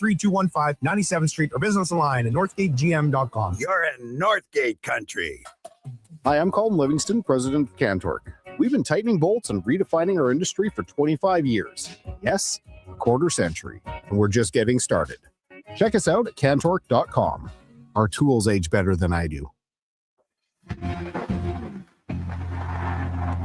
97th Street or visit us online at northgategm.com. You're in Northgate country. Hi, I'm Colin Livingston, president of Cantork. We've been tightening bolts and redefining our industry for 25 years. Yes, a quarter century, and we're just getting started. Check us out at cantork.com. Our tools age better than I do.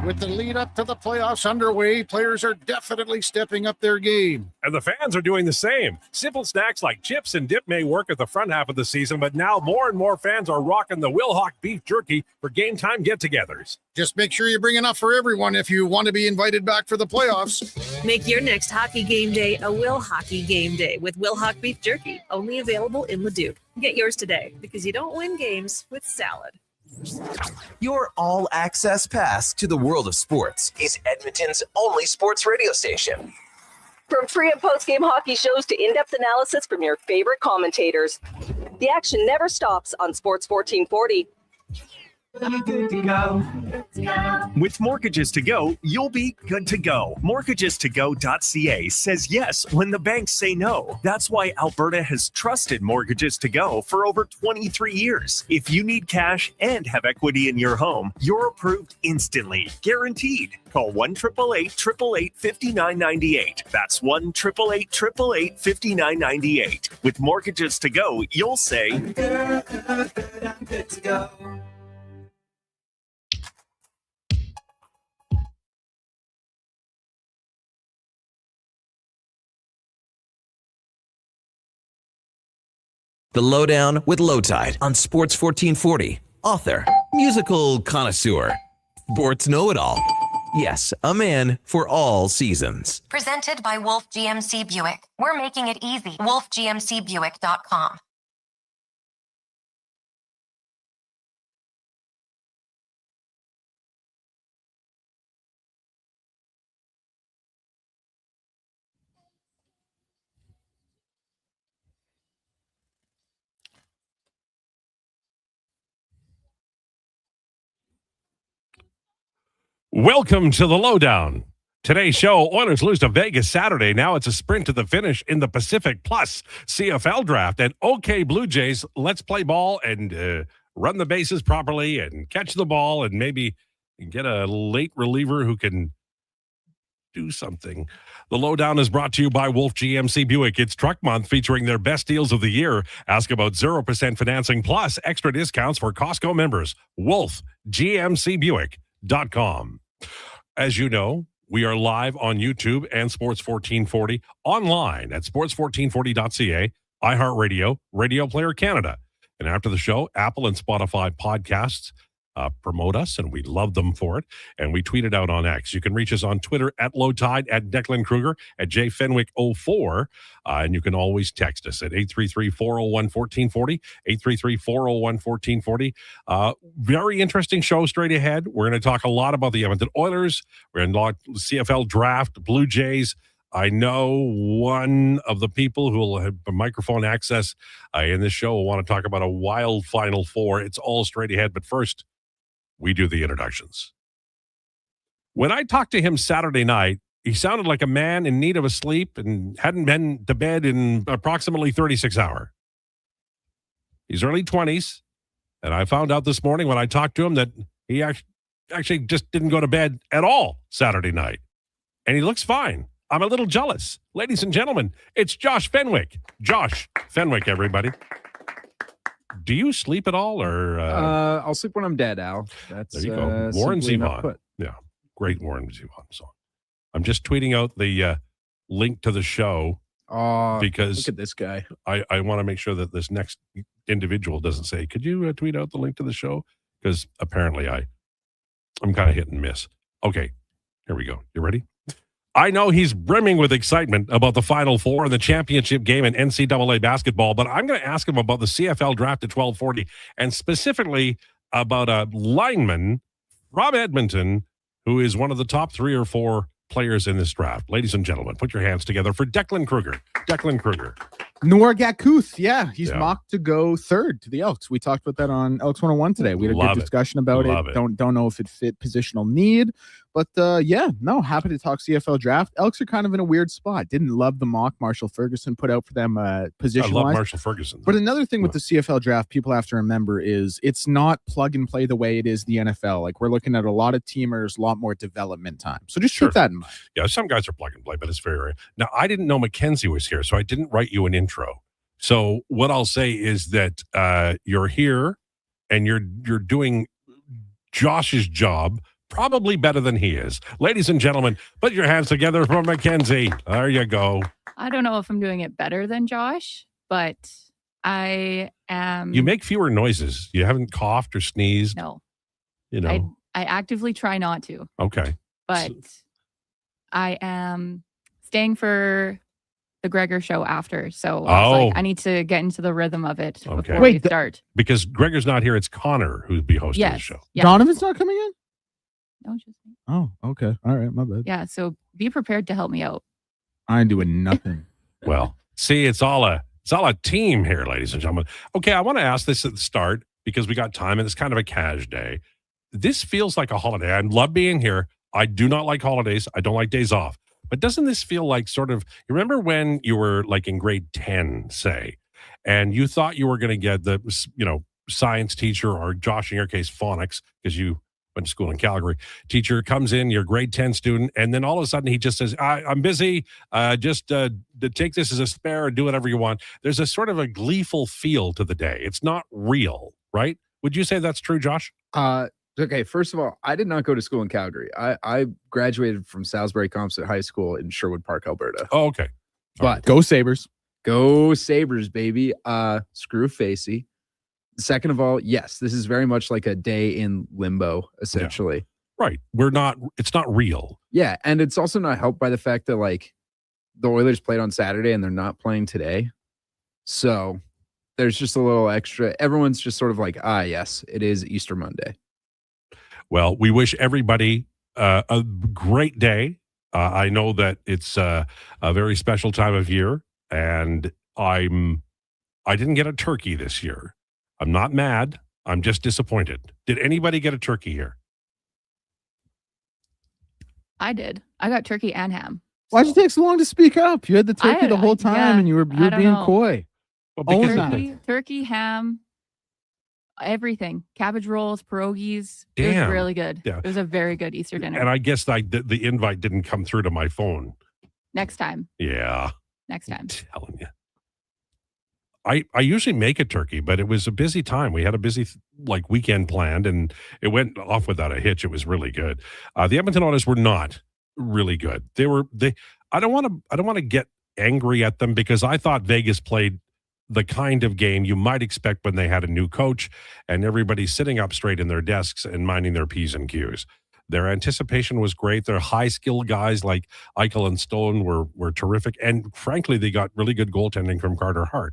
With the lead up to the playoffs underway, players are definitely stepping up their game. And the fans are doing the same. Simple snacks like chips and dip may work at the front half of the season, but now more and more fans are rocking the Wilhauk beef jerky for game time get-togethers. Just make sure you bring enough for everyone if you want to be invited back for the playoffs. Make your next hockey game day a Will Hockey game day with Wilhauk beef jerky, only available in Leduc. Get yours today because you don't win games with salad. Your all-access pass to the world of sports is Edmonton's only sports radio station. From pre- and post-game hockey shows to in-depth analysis from your favorite commentators, the action never stops on Sports 1440. Good to go. With Mortgages to Go, you'll be good to go. MortgagesToGo.ca says yes when the banks say no. That's why Alberta has trusted Mortgages to Go for over 23 years. If you need cash and have equity in your home, you're approved instantly, guaranteed. Call 1-888-888-5998. That's 1-888-888-5998. With Mortgages to Go, you'll say, good, I'm good to go. The Lowdown with Lowetide on Sports 1440. Author, musical connoisseur, sports know-it-all. Yes, a man for all seasons. Presented by Wolf GMC Buick. We're making it easy. WolfGMCBuick.com. Welcome to the Lowdown. Today's show, Oilers lose to Vegas Saturday. Now it's a sprint to the finish in the Pacific Plus CFL draft. And okay, Blue Jays, let's play ball and run the bases properly and catch the ball and maybe get a late reliever who can do something. The Lowdown is brought to you by Wolf GMC Buick. It's Truck Month featuring their best deals of the year. Ask about 0% financing plus extra discounts for Costco members. WolfGMCBuick.com. As you know, we are live on YouTube and Sports 1440, online at sports1440.ca, iHeartRadio, Radio Player Canada. And after the show, Apple and Spotify podcasts promote us, and we love them for it. And we tweet it out on X. You can reach us on Twitter at Lowetide, at Declan Krueger, at jfenwick04. And you can always text us at 833-401-1440, 833-401-1440. Very interesting show straight ahead. We're going to talk a lot about the Edmonton Oilers. We're going to talk CFL draft, Blue Jays. I know one of the people who will have microphone access in this show will want to talk about a wild Final Four. It's all straight ahead. But first, we do the introductions. When I talked to him Saturday night, he sounded like a man in need of a sleep and hadn't been to bed in approximately 36 hours. He's early 20s, and I found out this morning when I talked to him that he actually just didn't go to bed at all Saturday night. And he looks fine. I'm a little jealous. Ladies and gentlemen, it's Josh Fenwick. Josh Fenwick, everybody. Do you sleep at all, or I'll sleep when I'm dead, Al. That's there you go. Warren Zevon. Yeah, great Warren Zevon song. I'm just tweeting out the link to the show because look at this guy. I want to make sure that this next individual doesn't say, "Could you tweet out the link to the show?" Because apparently I'm kind of hit and miss. Okay, here we go. You ready? I know he's brimming with excitement about the Final Four and the championship game in NCAA basketball, but I'm going to ask him about the CFL draft at 1240 and specifically about a lineman from Edmonton who is one of the top 3 or 4 players in this draft. Ladies and gentlemen, put your hands together for Declan Krueger. Declan Krueger. Noor Gakuth, he's mocked to go 3rd to the Elks. We talked about that on Elks 101 today. We had a good discussion about it. Don't know if it fit positional need, But happy to talk CFL draft. Elks are kind of in a weird spot. Didn't love the mock Marshall Ferguson put out for them position-wise. I love Marshall Ferguson. But another thing with the CFL draft people have to remember is it's not plug and play the way it is the NFL. Like, we're looking at a lot of teamers, a lot more development time. So just keep that in mind. Yeah, some guys are plug and play, but it's very rare. Now, I didn't know Mackenzie was here, so I didn't write you an intro. So what I'll say is that you're here and you're doing Josh's job probably better than he is. Ladies and gentlemen, put your hands together for Mackenzie. There you go. I don't know if I'm doing it better than Josh, but I am. You make fewer noises. You haven't coughed or sneezed. No. I actively try not to. Okay. But I am staying for the Krueger show after. So I need to get into the rhythm of it before we start. Because Gregor's not here, it's Connor who'd be hosting the show. Yeah. Donovan's not coming in? No, just me. Oh, okay. All right, my bad. Yeah, so be prepared to help me out. I ain't doing nothing. Well, see, it's all a team here, ladies and gentlemen. Okay, I want to ask this at the start because we got time and it's kind of a cash day. This feels like a holiday. I love being here. I do not like holidays. I don't like days off. But doesn't this feel like sort of, you remember when you were like in grade 10, say, and you thought you were going to get the, science teacher, or Josh, in your case, phonics, because you went to school in Calgary, teacher comes in, your grade 10 student, and then all of a sudden he just says, I'm busy, just take this as a spare or do whatever you want. There's a sort of a gleeful feel to the day. It's not real, right? Would you say that's true, Josh? Okay, first of all, I did not go to school in Calgary. I graduated from Salisbury Composite High School in Sherwood Park, Alberta. Oh, okay. But go Sabres. Go Sabres, baby. Screw Facey. Second of all, yes, this is very much like a day in limbo, essentially. Yeah. Right. It's not real. Yeah, and it's also not helped by the fact that, like, the Oilers played on Saturday and they're not playing today. So there's just a little extra. Everyone's just sort of like, yes, it is Easter Monday. Well, we wish everybody a great day. I know that it's a very special time of year, and I didn't get a turkey this year. I'm not mad. I'm just disappointed. Did anybody get a turkey here? I did. I got turkey and ham. Why'd you take so long to speak up? You had the turkey the whole time, and you were being coy. Well, turkey, ham, everything. Cabbage rolls, pierogies. Damn. It was really good. Yeah. It was a very good Easter dinner. And I guess the invite didn't come through to my phone. Next time. Yeah. Next time. I'm telling you. I usually make a turkey, but it was a busy time. We had a busy weekend planned, and it went off without a hitch. It was really good. The Edmonton Oilers were not really good. I don't want to get angry at them because I thought Vegas played the kind of game you might expect when they had a new coach and everybody's sitting up straight in their desks and minding their P's and Q's. Their anticipation was great. Their high-skilled guys like Eichel and Stone were terrific. And frankly, they got really good goaltending from Carter Hart.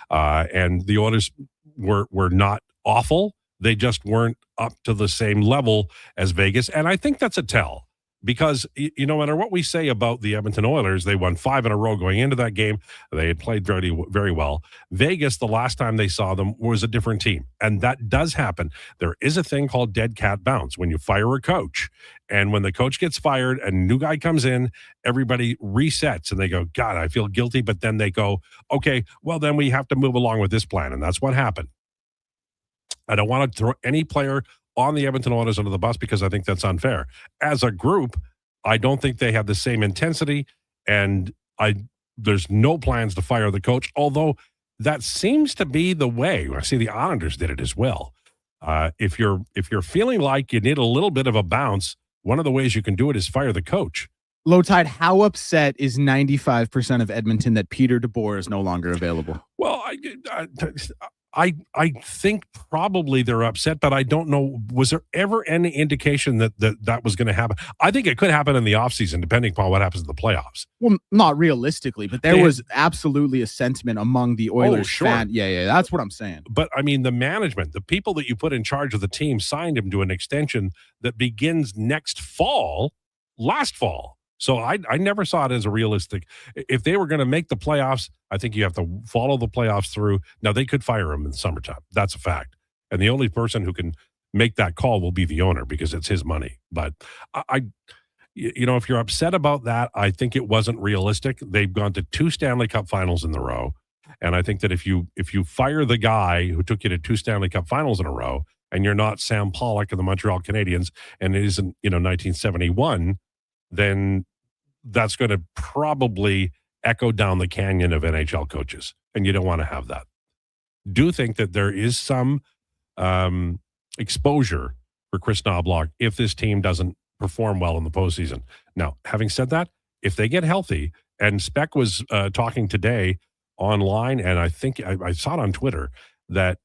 And the Oilers were not awful. They just weren't up to the same level as Vegas. And I think that's a tell. Because, no matter what we say about the Edmonton Oilers, they won 5 in a row going into that game. They had played very, very well. Vegas, the last time they saw them, was a different team. And that does happen. There is a thing called dead cat bounce when you fire a coach. And when the coach gets fired and a new guy comes in, everybody resets and they go, God, I feel guilty. But then they go, okay, well, then we have to move along with this plan. And that's what happened. I don't want to throw any player on the Edmonton Oilers under the bus because I think that's unfair. As a group, I don't think they have the same intensity, and there's no plans to fire the coach, although that seems to be the way. I see the Islanders did it as well. If you're feeling like you need a little bit of a bounce, one of the ways you can do it is fire the coach. Lowetide, how upset is 95% of Edmonton that Peter DeBoer is no longer available? Well, I think probably they're upset, but I don't know. Was there ever any indication that was going to happen? I think it could happen in the offseason, depending upon what happens in the playoffs. Well, not realistically, but there was absolutely a sentiment among the Oilers fan. Yeah, that's what I'm saying. But I mean, the management, the people that you put in charge of the team signed him to an extension that begins last fall. So I never saw it as a realistic. If they were going to make the playoffs, I think you have to follow the playoffs through. Now, they could fire him in the summertime. That's a fact. And the only person who can make that call will be the owner because it's his money. But if you're upset about that, I think it wasn't realistic. They've gone to 2 Stanley Cup finals in a row. And I think that if you fire the guy who took you to 2 Stanley Cup finals in a row, and you're not Sam Pollock of the Montreal Canadiens, and it isn't 1971, then that's going to probably echo down the canyon of NHL coaches, and you don't want to have that. Do think that there is some exposure for Chris Knobloch if this team doesn't perform well in the postseason. Now, having said that, if they get healthy, and Speck was talking today online, and I think I saw it on Twitter, that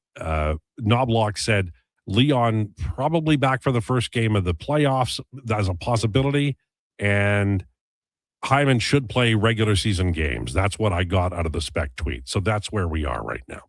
Knobloch said Leon probably back for the first game of the playoffs. That's a possibility, and Hyman should play regular season games. That's what I got out of the Speck tweet. So that's where we are right now.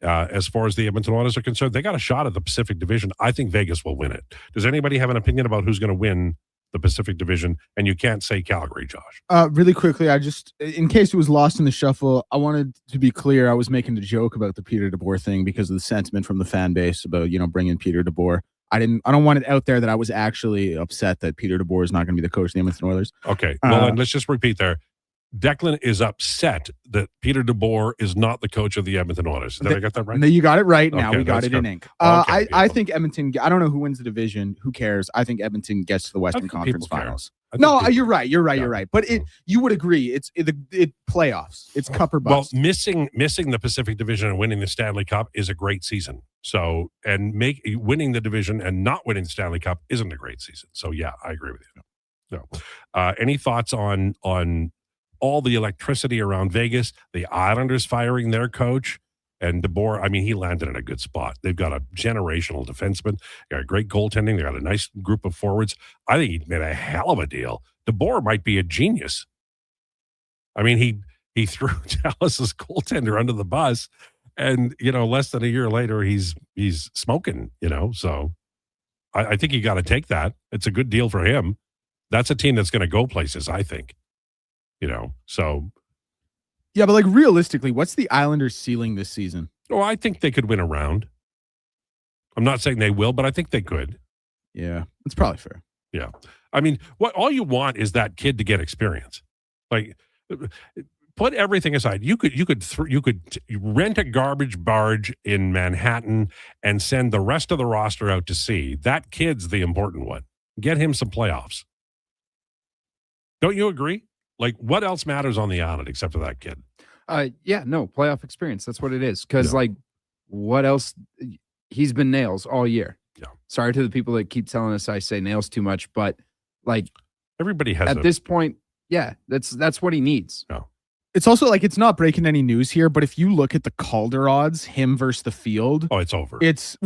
As far as the Edmonton Oilers are concerned, they got a shot at the Pacific Division. I think Vegas will win it. Does anybody have an opinion about who's going to win the Pacific Division? And you can't say Calgary, Josh. Really quickly, I just, in case it was lost in the shuffle, I wanted to be clear. I was making a joke about the Peter DeBoer thing because of the sentiment from the fan base about, bringing Peter DeBoer. I don't want it out there that I was actually upset that Peter DeBoer is not going to be the coach of the Edmonton Oilers. Okay. Well, then let's just repeat there. Declan is upset that Peter DeBoer is not the coach of the Edmonton Oilers. Did I get that right? No, you got it right. Now Okay, we got it in ink. I think Edmonton. I don't know who wins the division. Who cares? I think Edmonton gets to the Western Conference Finals. No, you're right. You're right. But you would agree. It's playoffs. It's cup or bust. Well, missing the Pacific Division and winning the Stanley Cup is a great season. So, and winning the division and not winning the Stanley Cup isn't a great season. So, yeah, I agree with you. No. Any thoughts on all the electricity around Vegas, the Islanders firing their coach, and DeBoer? I mean, he landed in a good spot. They've got a generational defenseman. They got great goaltending. They got a nice group of forwards. I think he made a hell of a deal. DeBoer might be a genius. I mean, he threw Dallas's goaltender under the bus, and less than a year later, he's smoking. So I think you got to take that. It's a good deal for him. That's a team that's going to go places, I think. So. Yeah, but realistically, what's the Islanders' ceiling this season? Oh, I think they could win a round. I'm not saying they will, but I think they could. Yeah, that's probably fair. Yeah. I mean, all you want is that kid to get experience. Put everything aside. You could rent a garbage barge in Manhattan and send the rest of the roster out to sea. That kid's the important one. Get him some playoffs. Don't you agree? What else matters on the island except for that kid? Yeah, no, playoff experience. That's what it is. Because, what else? He's been nails all year. Yeah. Sorry to the people that keep telling us I say nails too much, but, everybody has at this point, yeah, that's what he needs. Yeah. It's also it's not breaking any news here, but if you look at the Calder odds, him versus the field. Oh, it's over. He's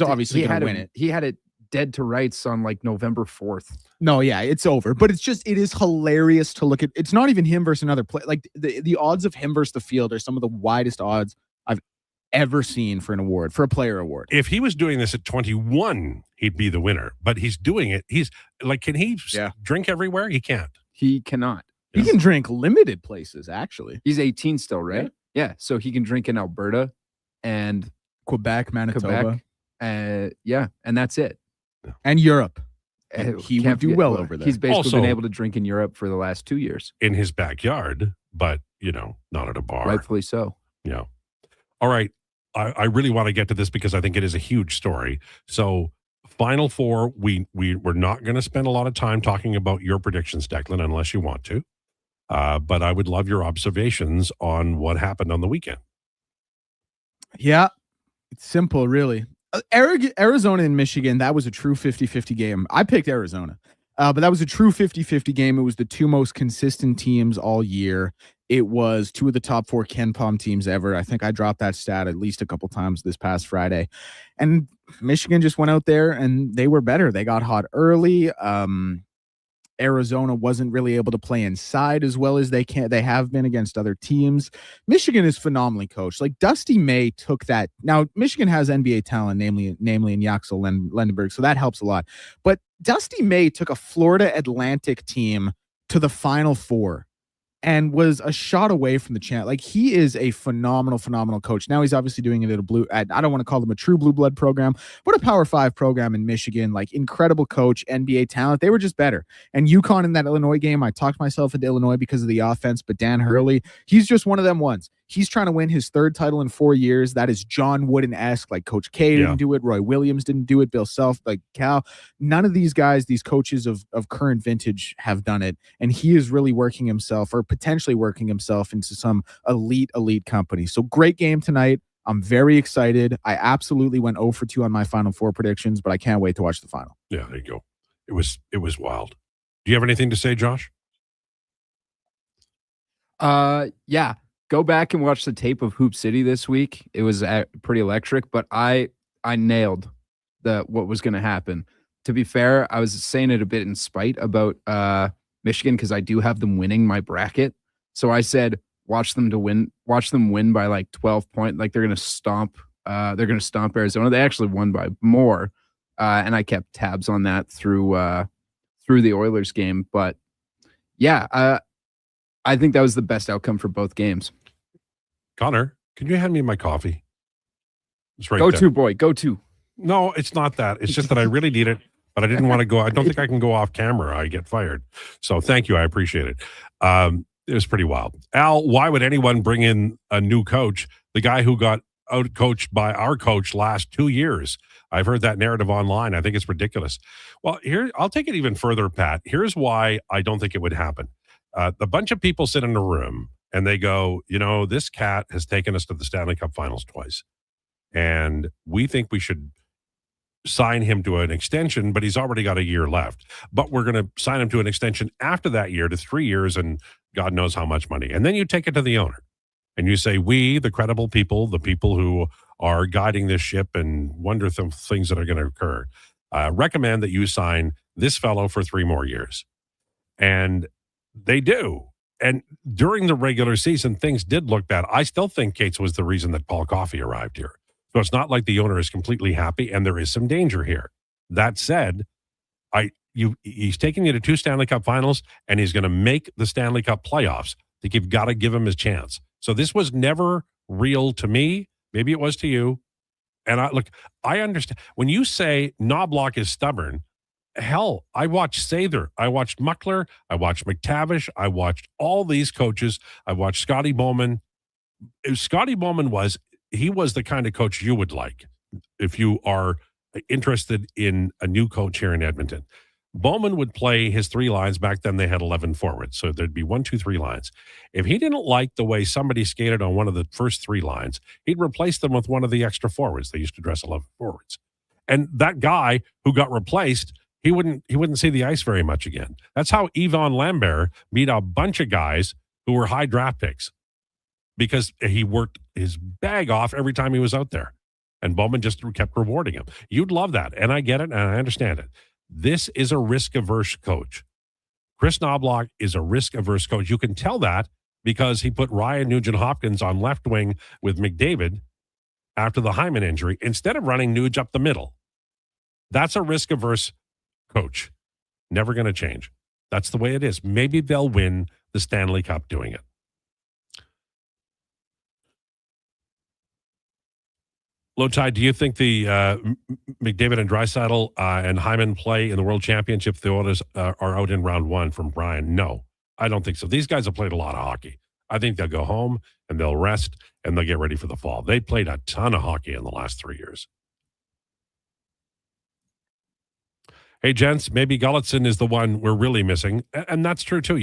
obviously going to win it. He had it dead to rights on November 4th. No, yeah, it's over. But it is hilarious to look at. It's not even him versus another play. The odds of him versus the field are some of the widest odds I've ever seen for a player award. If he was doing this at 21, he'd be the winner. But he's doing it. He's can he drink everywhere? He can't. He cannot. He can drink limited places, actually. He's 18 still, right? Yeah. So he can drink in Alberta and Quebec, Manitoba. And that's it. And Europe. He would do well over there. He's basically been able to drink in Europe for the last 2 years. In his backyard, but, not at a bar. Rightfully so. Yeah. All right. I really want to get to this because I think it is a huge story. So, Final Four, we're not going to spend a lot of time talking about your predictions, Declan, unless you want to. But I would love your observations on what happened on the weekend. Yeah. It's simple, really. Arizona and Michigan, that was a true 50-50 game. I picked Arizona, but that was a true 50-50 game. It was the two most consistent teams all year. It was two of the top 4 KenPom teams ever. I think I dropped that stat at least a couple times this past Friday. And Michigan just went out there and they were better. They got hot early. Arizona wasn't really able to play inside as well as they have been against other teams. Michigan is phenomenally coached. Dusty May took that. Now, Michigan has NBA talent, namely in Yaxel Lendenberg, so that helps a lot. But Dusty May took a Florida Atlantic team to the Final Four and was a shot away from the champ. Like, he is a phenomenal coach. Now he's obviously doing it at I don't want to call them a true blue blood program, but a Power 5 program in Michigan. Like, incredible coach, NBA talent. They were just better. And UConn in that Illinois game, I talked myself into Illinois because of the offense, but Dan Hurley, he's just one of them ones. He's trying to win his 3rd title in 4 years. That is John Wooden-esque. Like, Coach K didn't do it. Roy Williams didn't do it. Bill Self, like Cal. None of these guys, these coaches of current vintage have done it. And he is really working himself, or potentially working himself, into some elite company. So great game tonight. I'm very excited. I absolutely went 0 for 2 on my Final Four predictions, but I can't wait to watch the final. Yeah, there you go. It was wild. Do you have anything to say, Josh? Yeah. Go back and watch the tape of Hoop City this week. It was pretty electric, but I nailed what was going to happen. To be fair, I was saying it a bit in spite about Michigan, because I do have them winning my bracket. So I said, watch them win by like 12 points. Like, they're going to stomp Arizona. They actually won by more. And I kept tabs on that through the Oilers game. But yeah, I think that was the best outcome for both games. Connor, can you hand me my coffee? It's right Go there. to, boy. Go to. No, it's not that. It's just that I really need it, but I didn't want to go. I don't think I can go off camera. I get fired. So thank you. I appreciate it. It was pretty wild. Al, why would anyone bring in a new coach? The guy who got out-coached by our coach last 2 years. I've heard that narrative online. I think it's ridiculous. Well, here, I'll take it even further, Pat. Here's why I don't think it would happen. A bunch of people sit in a room and they go, this cat has taken us to the Stanley Cup Finals twice. And we think we should sign him to an extension, but he's already got a year left. But we're going to sign him to an extension after that year to 3 years and God knows how much money. And then you take it to the owner and you say, we, the credible people, the people who are guiding this ship and wonder things that are going to occur, recommend that you sign this fellow for 3 more years. And they do. And during the regular season, things did look bad. I still think Cates was the reason that Paul Coffey arrived here. So it's not like the owner is completely happy, and there is some danger here. That said, he's taking you to 2 Stanley Cup Finals, and he's going to make the Stanley Cup playoffs. I think you've got to give him his chance. So this was never real to me. Maybe it was to you. And I understand. When you say Knobloch is stubborn, hell, I watched Sather. I watched Muckler. I watched McTavish. I watched all these coaches. I watched Scotty Bowman. Scotty Bowman was the kind of coach you would like if you are interested in a new coach here in Edmonton. Bowman would play his 3 lines. Back then they had 11 forwards. So there'd be 1, 2, 3 lines. If he didn't like the way somebody skated on one of the first 3 lines, he'd replace them with one of the extra forwards. They used to dress 11 forwards. And that guy who got replaced, he wouldn't see the ice very much again. That's how Yvon Lambert beat a bunch of guys who were high draft picks because he worked his bag off every time he was out there. And Bowman just kept rewarding him. You'd love that. And I get it. And I understand it. This is a risk-averse coach. Chris Knobloch is a risk-averse coach. You can tell that because he put Ryan Nugent-Hopkins on left wing with McDavid after the Hyman injury instead of running Nuge up the middle. That's a risk-averse coach. Never going to change. That's the way it is. Maybe they'll win the Stanley Cup doing it. Lowetide, do you think the McDavid and Draisaitl and Hyman play in the World Championship if the Oilers are out in round 1 from Brian? No, I don't think so. These guys have played a lot of hockey. I think they'll go home and they'll rest and they'll get ready for the fall. They played a ton of hockey in the last 3 years. Hey, gents, maybe Gulutzin is the one we're really missing. And that's true, too.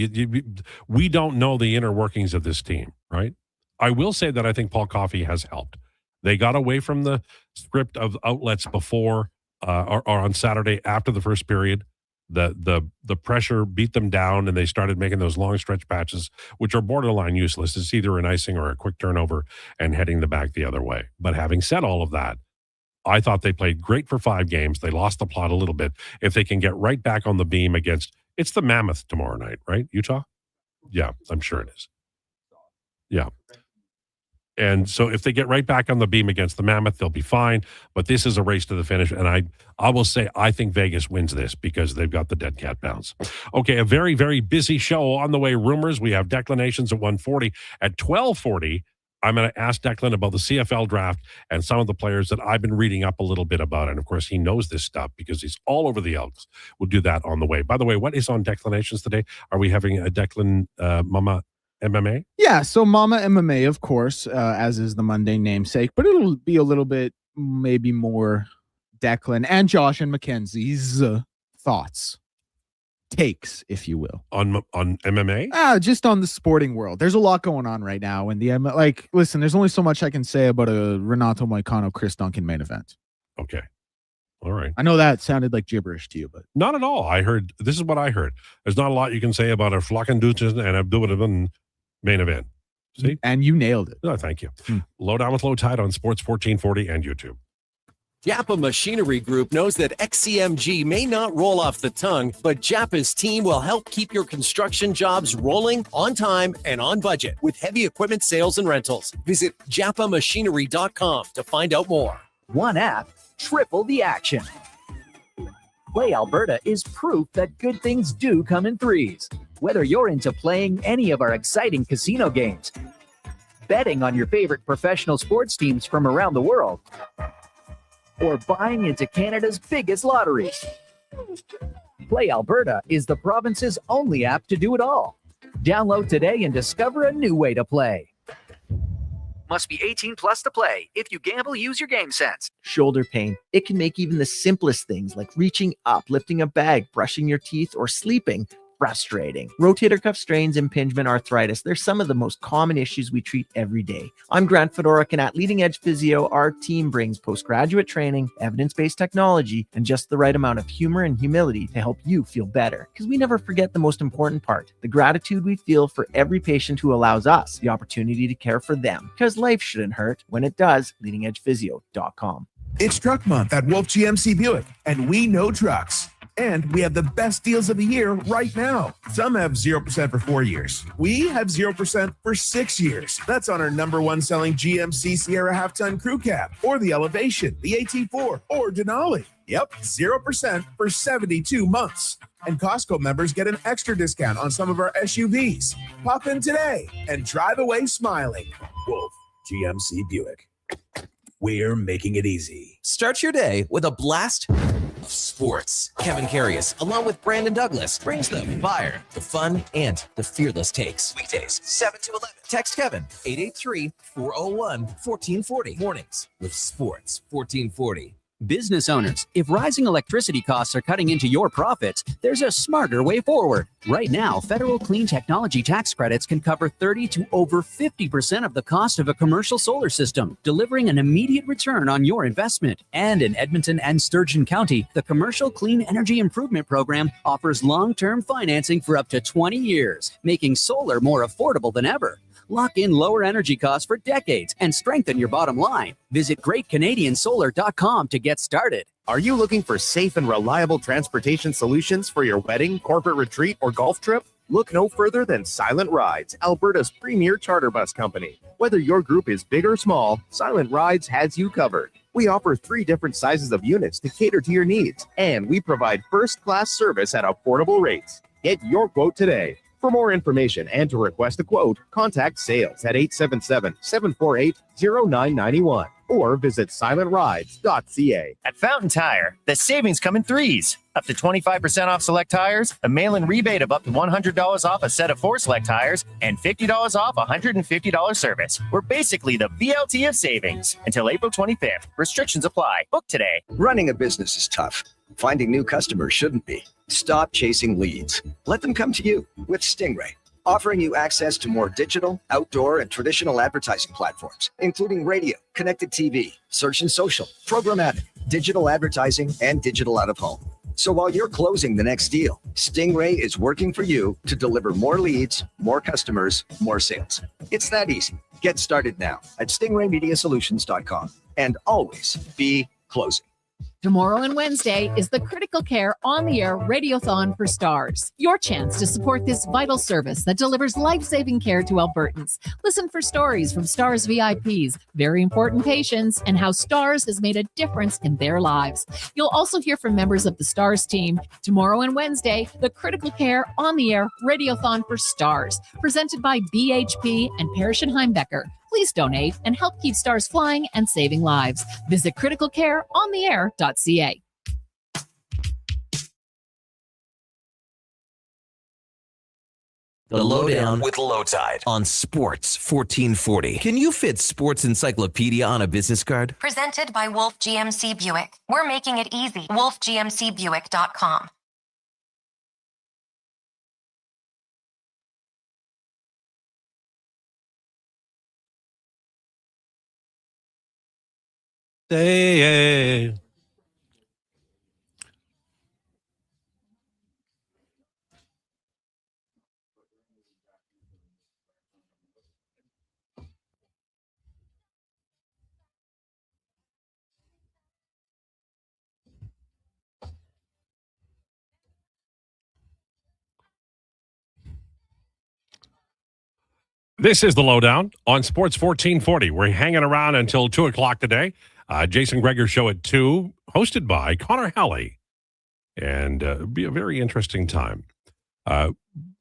We don't know the inner workings of this team, right? I will say that I think Paul Coffey has helped. They got away from the script of outlets before or on Saturday after the first period. The pressure beat them down, and they started making those long stretch patches, which are borderline useless. It's either an icing or a quick turnover and heading the back the other way. But having said all of that, I thought they played great for 5 games. They lost the plot a little bit. If they can get right back on the beam it's the Mammoth tomorrow night, right? Utah? Yeah, I'm sure it is. Yeah. And so if they get right back on the beam against the Mammoth, they'll be fine. But this is a race to the finish. And I will say, I think Vegas wins this because they've got the dead cat bounce. Okay, a very, very busy show on the way. Rumors, we have declinations at 1:40. At 12:40, I'm going to ask Declan about the CFL draft and some of the players that I've been reading up a little bit about. And of course, he knows this stuff because he's all over the Elks. We'll do that on the way. By the way, what is on declinations today? Are we having a Declan Mama MMA? Yeah, so Mama MMA, of course, as is the Monday namesake, but it'll be a little bit maybe more Declan and Josh and Mackenzie's thoughts. Takes, if you will, on MMA. Just on the sporting world. There's a lot going on right now, and listen, there's only so much I can say about a Renato Moicano Chris Duncan main event. Okay, all right. I know that sounded like gibberish to you, but not at all. This is what I heard. There's not a lot you can say about a Flockendutzen and Abdullah main event. See, and you nailed it. Oh, thank you. Lowdown with Lowetide on Sports 1440 and YouTube. Japa Machinery Group knows that XCMG may not roll off the tongue, but Japa's team will help keep your construction jobs rolling on time and on budget with heavy equipment sales and rentals. Visit japamachinery.com to find out more. One app, triple the action. Play Alberta is proof that good things do come in threes. Whether you're into playing any of our exciting casino games, betting on your favorite professional sports teams from around the world, or buying into Canada's biggest lotteries. Play Alberta is the province's only app to do it all. Download today and discover a new way to play. Must be 18 plus to play. If you gamble, use your game sense. Shoulder pain. It can make even the simplest things like reaching up, lifting a bag, brushing your teeth, or sleeping frustrating. Rotator cuff strains, impingement, arthritis, they're some of the most common issues we treat every day. I'm Grant Fedoruk, and at Leading Edge Physio, our team brings postgraduate training, evidence-based technology, and just the right amount of humor and humility to help you feel better. Because we never forget the most important part, the gratitude we feel for every patient who allows us the opportunity to care for them. Because life shouldn't hurt. When it does, leadingedgephysio.com. It's Truck Month at Wolf GMC Buick, and we know trucks. And we have the best deals of the year right now. Some have 0% for 4 years. We have 0% for 6 years. That's on our #1 selling GMC Sierra half-ton crew cab, or the Elevation, the AT4, or Denali. Yep, 0% for 72 months. And Costco members get an extra discount on some of our SUVs. Pop in today and drive away smiling. Wolf GMC Buick. We're making it easy. Start your day with a blast of sports. Kevin Carius, along with Brandon Douglas, brings the fire, the fun, and the fearless takes. Weekdays, 7 to 11. Text Kevin, 883-401-1440. Mornings with Sports 1440. Business owners, if rising electricity costs are cutting into your profits, there's a smarter way forward. Right now, federal clean technology tax credits can cover 30 to over 50% of the cost of a commercial solar system, delivering an immediate return on your investment. And in Edmonton and Sturgeon County, the Commercial Clean Energy Improvement Program offers long-term financing for up to 20 years, making solar more affordable than ever. Lock in lower energy costs for decades and strengthen your bottom line. Visit GreatCanadianSolar.com to get started. Are you looking for safe and reliable transportation solutions for your wedding, corporate retreat, or golf trip? Look no further than Silent Rides, Alberta's premier charter bus company. Whether your group is big or small, Silent Rides has you covered. We offer 3 different sizes of units to cater to your needs, and we provide first-class service at affordable rates. Get your quote today. For more information and to request a quote, contact sales at 877-748-0991 or visit silentrides.ca. At Fountain Tire, the savings come in threes. Up to 25% off select tires, a mail-in rebate of up to $100 off a set of 4 select tires, and $50 off $150 service. We're basically the VLT of savings. Until April 25th. Restrictions apply. Book today. Running a business is tough. Finding new customers shouldn't be. Stop chasing leads. Let them come to you with Stingray, offering you access to more digital, outdoor, and traditional advertising platforms, including radio, connected TV, search and social, programmatic, digital advertising, and digital out-of-home. So while you're closing the next deal, Stingray is working for you to deliver more leads, more customers, more sales. It's that easy. Get started now at stingraymediasolutions.com and always be closing. Tomorrow and Wednesday is the Critical Care On the Air Radiothon for Stars. Your chance to support this vital service that delivers life-saving care to Albertans. Listen for stories from Stars VIPs, very important patients, and how Stars has made a difference in their lives. You'll also hear from members of the Stars team. Tomorrow and Wednesday, the Critical Care On the Air Radiothon for Stars, presented by BHP and Parrish and Heimbecker. Please donate and help keep Stars flying and saving lives. Visit criticalcareontheair.ca. The Lowdown with Lowetide on Sports 1440. Can you fit Sports Encyclopedia on a business card? Presented by Wolf GMC Buick. We're making it easy. WolfGMCBuick.com. Hey. This is the Lowdown on Sports 1440. We're hanging around until 2 o'clock today. Jason Krueger show at 2, hosted by Connor Halley. And it'll be a very interesting time.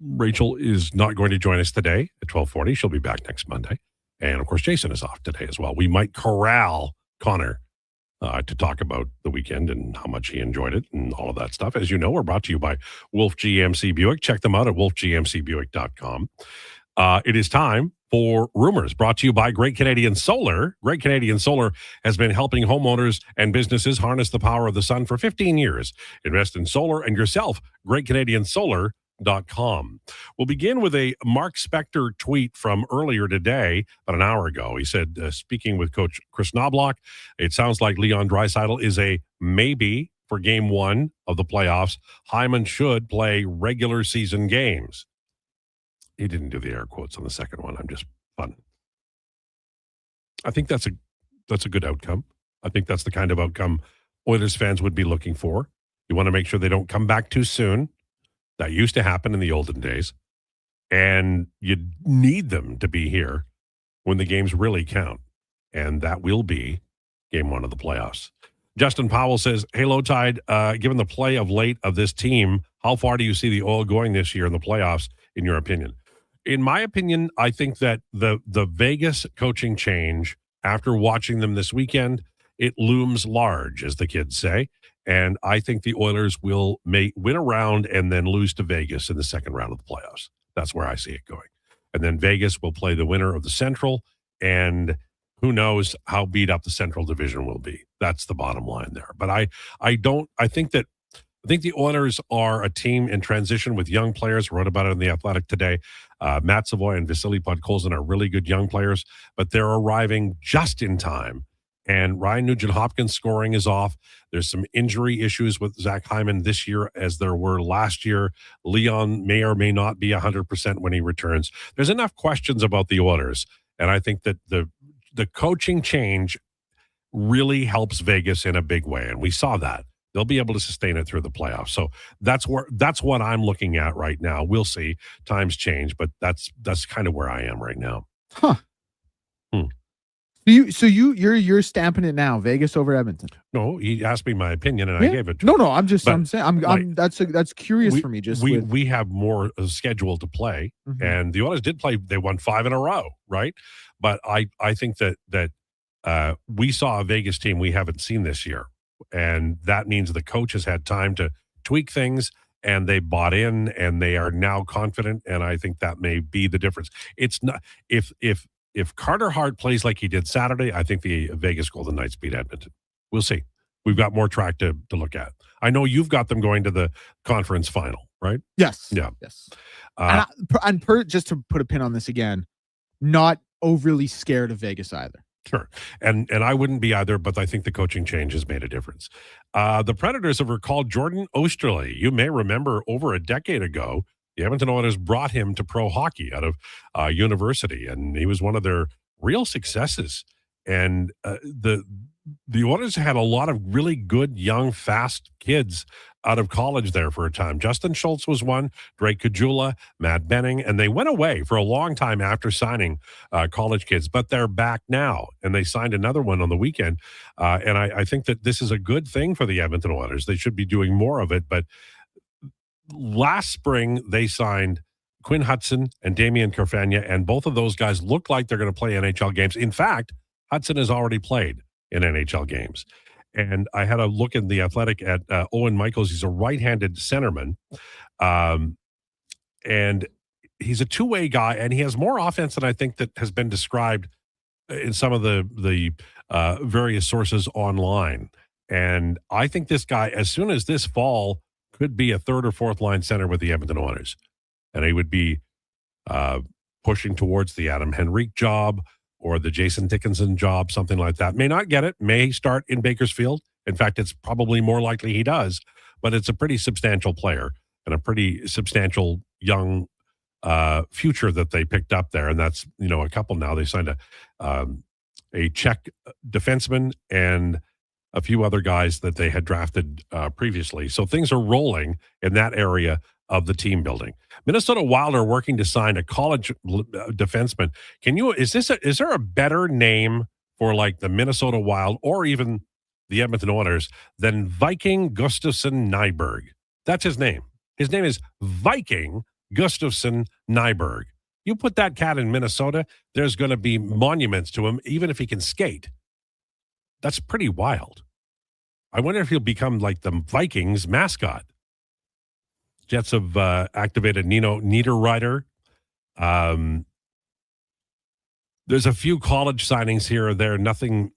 Rachel is not going to join us today at 12:40. She'll be back next Monday. And, of course, Jason is off today as well. We might corral Connor to talk about the weekend and how much he enjoyed it and all of that stuff. As you know, we're brought to you by Wolf GMC Buick. Check them out at wolfgmcbuick.com. It is time for Rumors, brought to you by Great Canadian Solar. Great Canadian Solar has been helping homeowners and businesses harness the power of the sun for 15 years. Invest in solar and yourself. GreatCanadianSolar.com. We'll begin with a Mark Spector tweet from earlier today, about an hour ago. He said, speaking with Coach Chris Knobloch, it sounds like Leon Draisaitl is a maybe for game 1 of the playoffs. Hyman should play regular season games. He didn't do the air quotes on the second one. I'm just fun. I think that's a good outcome. I think that's the kind of outcome Oilers fans would be looking for. You want to make sure they don't come back too soon. That used to happen in the olden days. And you need them to be here when the games really count. And that will be game 1 of the playoffs. Justin Powell says, hey, Lowetide, given the play of late of this team, how far do you see the Oil going this year in the playoffs, in your opinion? In my opinion, I think that the Vegas coaching change, after watching them this weekend, it looms large, as the kids say. And I think the Oilers will win a round and then lose to Vegas in the second round of the playoffs. That's where I see it going. And then Vegas will play the winner of the Central, and who knows how beat up the Central Division will be. That's the bottom line there. But I think the Oilers are a team in transition with young players. I wrote about it in The Athletic today. Matt Savoy and Vasily Podkolzin are really good young players, but they're arriving just in time. And Ryan Nugent-Hopkins' scoring is off. There's some injury issues with Zach Hyman this year as there were last year. Leon may or may not be 100% when he returns. There's enough questions about the Oilers, and I think that the coaching change really helps Vegas in a big way, and we saw that. They'll be able to sustain it through the playoffs. So that's what I'm looking at right now. We'll see. Times change, but that's kind of where I am right now. Huh. You're stamping it now, Vegas over Edmonton. No, he asked me my opinion and I gave it to No, him. no, I'm saying that's curious for me. We have more schedule to play, and the Oilers did play. They won 5 in a row, right? But I think that we saw a Vegas team we haven't seen this year. And that means the coach has had time to tweak things, and they bought in, and they are now confident. And I think that may be the difference. It's not if Carter Hart plays like he did Saturday, I think the Vegas Golden Knights beat Edmonton. We'll see. We've got more track to look at. I know you've got them going to the conference final, right? Yes. Yeah. Yes. Just to put a pin on this again, not overly scared of Vegas either. Sure. And I wouldn't be either, but I think the coaching change has made a difference. The Predators have recalled Jordan Oesterle. You may remember over a decade ago, the Edmonton Oilers brought him to pro hockey out of university, and he was one of their real successes. And the Oilers had a lot of really good, young, fast kids out of college there for a time. Justin Schultz was one, Drake Kajula, Matt Benning, and they went away for a long time after signing college kids, but they're back now, and they signed another one on the weekend. And I think that this is a good thing for the Edmonton Oilers. They should be doing more of it, but last spring they signed Quinn Hudson and Damian Carfagna, and both of those guys look like they're going to play NHL games. In fact, Hudson has already played in NHL games. And I had a look in The Athletic at Owen Michaels. He's a right-handed centerman. And he's a two-way guy, and he has more offense than I think that has been described in some of the various sources online. And I think this guy, as soon as this fall, could be a third or fourth line center with the Edmonton Oilers. And he would be pushing towards the Adam Henrique job or the Jason Dickinson job, something like that. May not get it, may start in Bakersfield. In fact, it's probably more likely he does, but it's a pretty substantial player and a pretty substantial young future that they picked up there. And that's, a couple now. They signed a Czech defenseman and a few other guys that they had drafted previously. So things are rolling in that area of the team building. Minnesota Wild are working to sign a college defenseman. Is there a better name for like the Minnesota Wild or even the Edmonton Oilers than Viking Gustafsson Nyberg? That's his name. His name is Viking Gustafsson Nyberg. You put that cat in Minnesota, there's going to be monuments to him, even if he can skate. That's pretty wild. I wonder if he'll become like the Vikings mascot. Jets have activated Nino Niederreiter. There's a few college signings here or there, nothing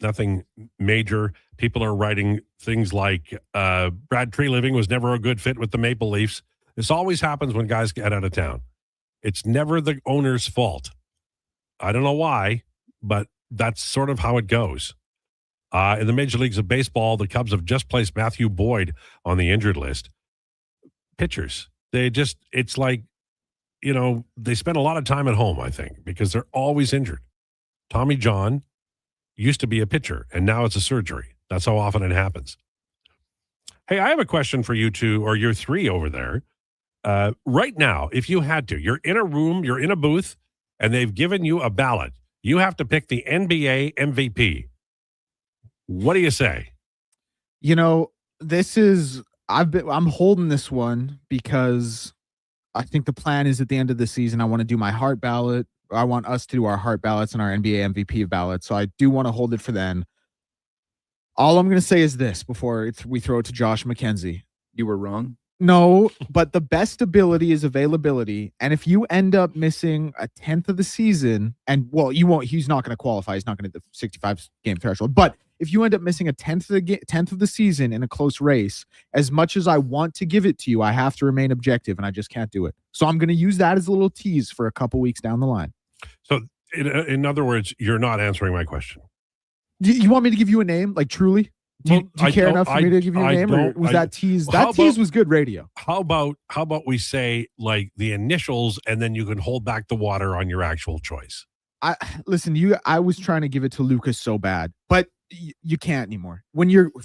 major. People are writing things like Brad Treliving was never a good fit with the Maple Leafs. This always happens when guys get out of town. It's never the owner's fault. I don't know why, but that's sort of how it goes. In the Major Leagues of Baseball, the Cubs have just placed Matthew Boyd on the injured list. Pitchers, it's like, they spend a lot of time at home, I think, because they're always injured. Tommy John used to be a pitcher, and now it's a surgery. That's how often it happens. Hey, I have a question for you two, or your three over there. Right now, if you had to, you're in a room, you're in a booth, and they've given you a ballot. You have to pick the NBA MVP. What do you say? I'm holding this one because I think the plan is at the end of the season, I want to do my heart ballot. I want us to do our heart ballots and our NBA MVP ballot. So I do want to hold it for then. All I'm going to say is this before we throw it to Josh McKenzie. You were wrong. No, but the best ability is availability. And if you end up missing a 10th of the season, and he's not going to qualify. He's not going to hit the 65 game threshold. But if you end up missing a 10th of the season in a close race, as much as I want to give it to you, I have to remain objective, and I just can't do it. So I'm going to use that as a little tease for a couple weeks down the line. So in other words, you're not answering my question. You want me to give you a name? Like truly? Do you care enough for me to give you a name? Or was that tease? That tease was good radio. How about we say like the initials, and then you can hold back the water on your actual choice? I was trying to give it to Lucas so bad, but you can't anymore.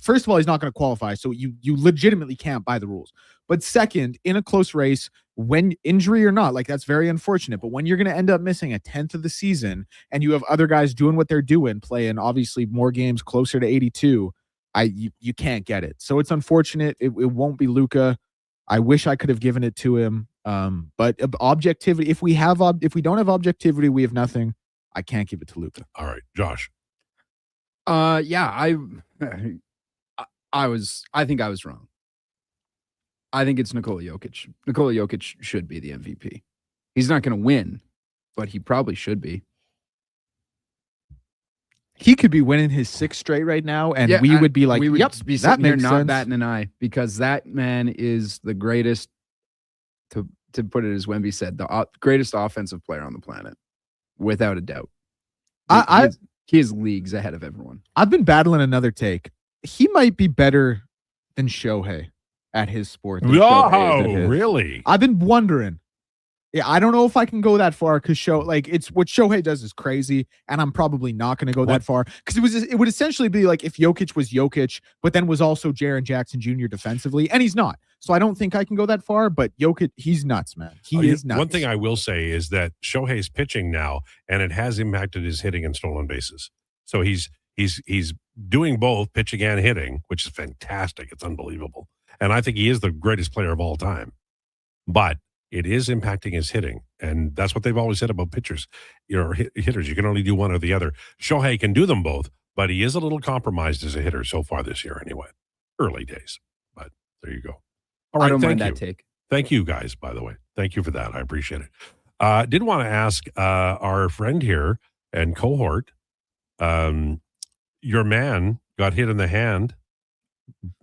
First of all, he's not going to qualify, so you legitimately can't by the rules. But second, in a close race, when injury or not, like that's very unfortunate. But when you're going to end up missing a 10th of the season, and you have other guys doing what they're doing, playing obviously more games closer to 82, you can't get it. So it's unfortunate. It won't be Luka. I wish I could have given it to him. But objectivity, if we don't have objectivity, we have nothing. I can't give it to Luka. All right, Josh. Yeah, I think I was wrong. I think it's Nikola Jokic. Nikola Jokic should be the MVP. He's not going to win, but he probably should be. He could be winning his 6th straight right now, and we would be like, we would yep, be sitting there not batting an eye, because that man is the greatest, to put it as Wemby said, the greatest offensive player on the planet, without a doubt. He is leagues ahead of everyone. I've been battling another take. He might be better than Shohei at his sport. Oh, really? I've been wondering Yeah, I don't know if I can go that far because it's what Shohei does is crazy, and I'm probably not going to go that far because it would essentially be like if Jokic was Jokic, but then was also Jaren Jackson Jr. defensively, and he's not. So I don't think I can go that far. But Jokic, he's nuts, man. He is nuts. One thing I will say is that Shohei's pitching now, and it has impacted his hitting and stolen bases. So he's doing both pitching and hitting, which is fantastic. It's unbelievable, and I think he is the greatest player of all time. But it is impacting his hitting, and that's what they've always said about pitchers. Hitters, you can only do one or the other. Shohei can do them both, but he is a little compromised as a hitter so far this year anyway. Early days, but there you go. All right, I don't thank mind you. that take. Thank you, guys, by the way. Thank you for that. I appreciate it. Did want to ask our friend here and cohort, your man got hit in the hand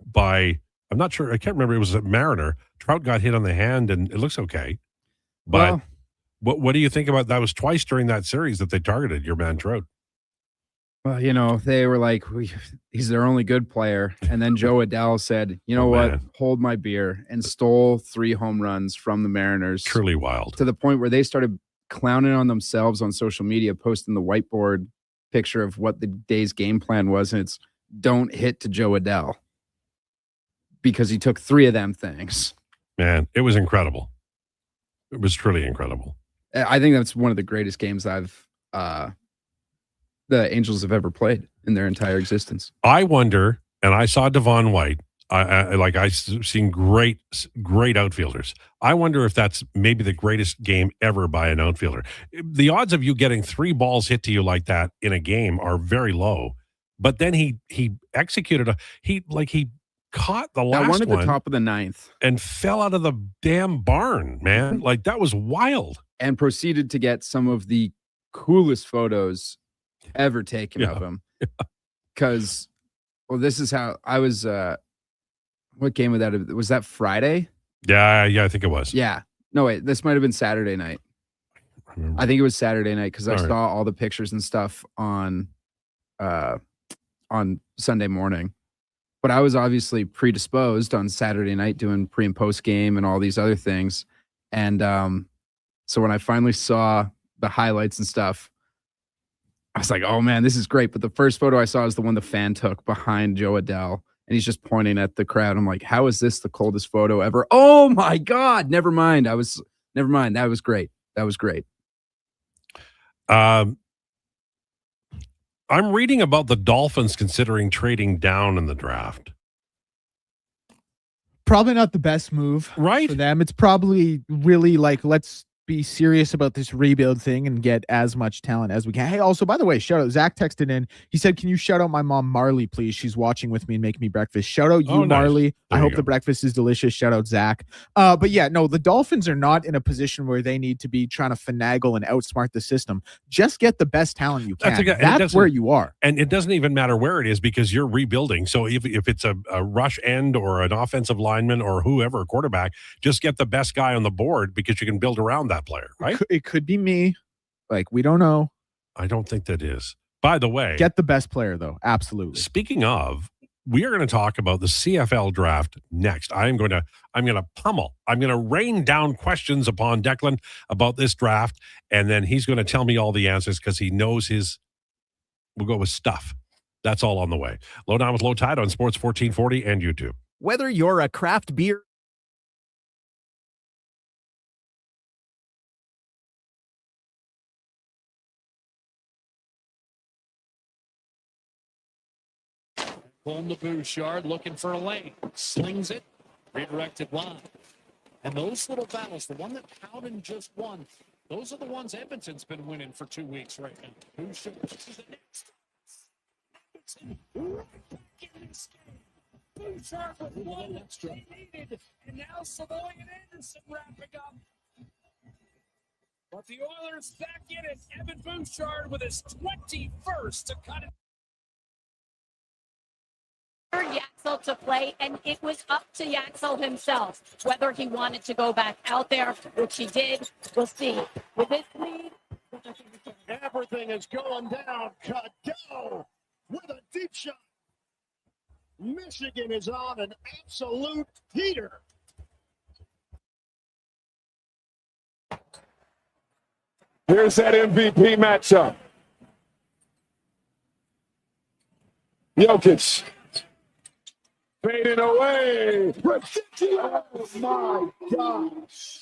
by, I'm not sure, I can't remember, it was a Mariner. Trout got hit on the hand, and it looks okay. But what do you think about that? Was twice during that series that they targeted your man Trout. Well, they were like, he's their only good player. And then Joe Adele said, what? Hold my beer, and stole 3 home runs from the Mariners. Truly wild. To the point where they started clowning on themselves on social media, posting the whiteboard picture of what the day's game plan was. And it's don't hit to Joe Adele because he took 3 of them things. Man, it was incredible. It was truly incredible. I think that's one of the greatest games the Angels have ever played in their entire existence. I wonder, and I saw Devon White. I've seen great outfielders. I wonder if that's maybe the greatest game ever by an outfielder. The odds of you getting 3 balls hit to you like that in a game are very low. But then he executed he caught the last one at one the top of the 9th and fell out of the damn barn, man. Like, that was wild. And proceeded to get some of the coolest photos ever taken of him. Because, this is how I was. What game was that? Was that Friday? Yeah, I think it was. Yeah. No, wait, this might have been Saturday night. I think it was Saturday night because I saw all the pictures and stuff on Sunday morning. But I was obviously predisposed on Saturday night doing pre and post game and all these other things. And so when I finally saw the highlights and stuff, I was like, oh man, this is great. But the first photo I saw is the one the fan took behind Joe Adele. And he's just pointing at the crowd. I'm like, how is this the coldest photo ever? Oh my God. Never mind. That was great. That was great. I'm reading about the Dolphins considering trading down in the draft. Probably not the best move for them. It's probably really like, let's be serious about this rebuild thing and get as much talent as we can. Hey, also, by the way, shout out. Zach texted in. He said, can you shout out my mom, Marley, please? She's watching with me and making me breakfast. Shout out you, Marley. I hope the breakfast is delicious. Shout out Zach. But yeah, no, the Dolphins are not in a position where they need to be trying to finagle and outsmart the system. Just get the best talent you can. That's where you are. And it doesn't even matter where it is because you're rebuilding. So if it's a rush end or an offensive lineman or whoever, a quarterback, just get the best guy on the board because you can build around that player, right? It could be me. Like, we don't know. I don't think that is. By the way, get the best player, though. Absolutely. Speaking of, we are going to talk about the CFL draft next. I'm going to rain down questions upon Declan about this draft, and then he's going to tell me all the answers because he knows we'll go with stuff. That's all on the way. Lowdown with Lowetide on Sports 1440 and YouTube. Whether you're a craft beer pulling the Bouchard, looking for a lane. Slings it, redirected line. And those little battles, the one that Howden just won, those are the ones Edmonton's been winning for 2 weeks right now. Bouchard to the next. Bouchard with one extra needed. And now Savoy and Anderson wrapping up. But the Oilers back in it. Evan Bouchard with his 21st to cut it. Yaxel to play, and it was up to Yaxel himself whether he wanted to go back out there, which he did. We'll see. With this lead, everything is going down. Cadeau with a deep shot. Michigan is on an absolute heater. Here's that MVP matchup. Jokic. Fading away. Oh my gosh.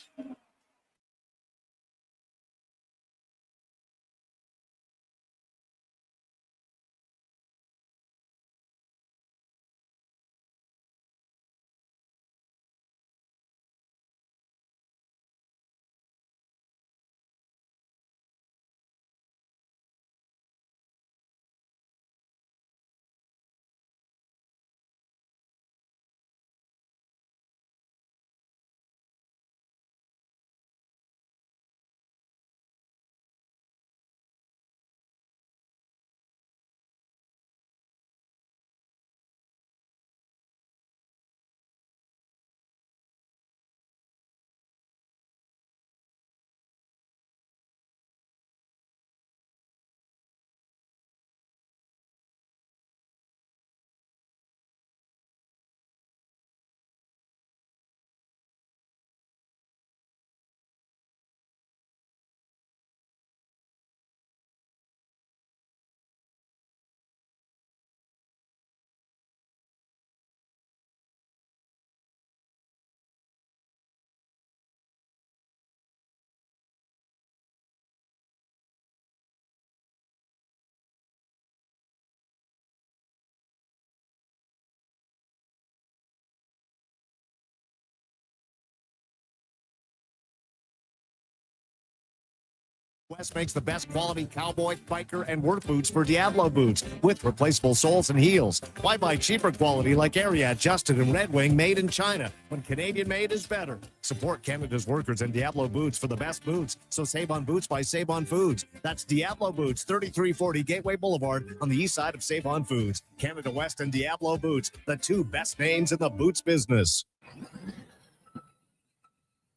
West makes the best quality cowboy, biker, and work boots for Diablo boots with replaceable soles and heels. Why buy cheaper quality like Ariat, Justin, and Red Wing made in China when Canadian made is better? Support Canada's workers and Diablo boots for the best boots. So save on boots by Save On Foods. That's Diablo Boots, 3340 Gateway Boulevard on the east side of Save On Foods. Canada West and Diablo Boots, the two best names in the boots business.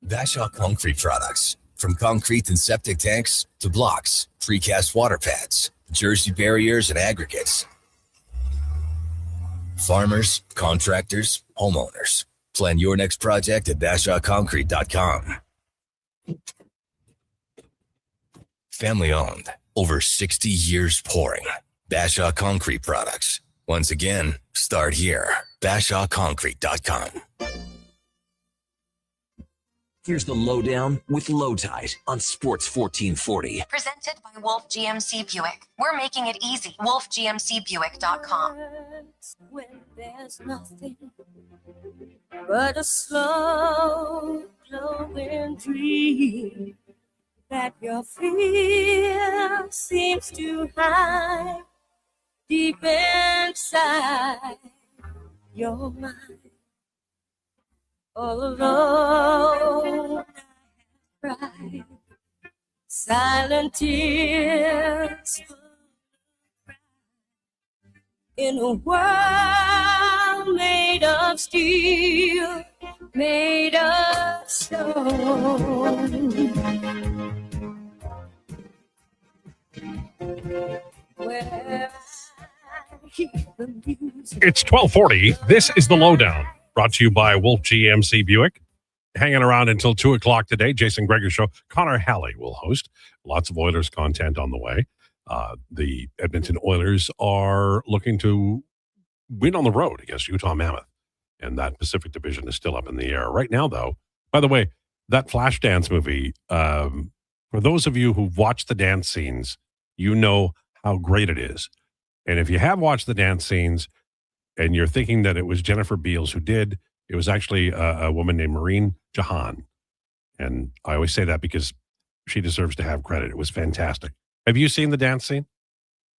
Bashaw Concrete Products. From concrete and septic tanks to blocks, precast water pads, jersey barriers, and aggregates. Farmers, contractors, homeowners. Plan your next project at BashawConcrete.com. Family owned, over 60 years pouring. Bashaw Concrete Products. Once again, start here. BashawConcrete.com. Here's the lowdown with Lowetide on Sports 1440. Presented by Wolf GMC Buick. We're making it easy. WolfGMCBuick.com. When there's nothing but a slow glowing dream that your fear seems to hide deep inside your mind. All alone, I have cried silent tears in a world made of steel, made of stone. Where I hear the music. It's 1240. This is the Lowdown, brought to you by Wolf GMC Buick. Hanging around until 2 o'clock today. Jason Krueger Show. Connor Halley will host. Lots of Oilers content on the way. The Edmonton Oilers are looking to win on the road against Utah Mammoth. And that Pacific Division is still up in the air. Right now, though, by the way, that Flashdance movie, for those of you who've watched the dance scenes, you know how great it is. And if you have watched the dance scenes and you're thinking that it was Jennifer Beals who did, it was actually a woman named Maureen Jahan. And I always say that because she deserves to have credit. It was fantastic. Have you seen the dance scene?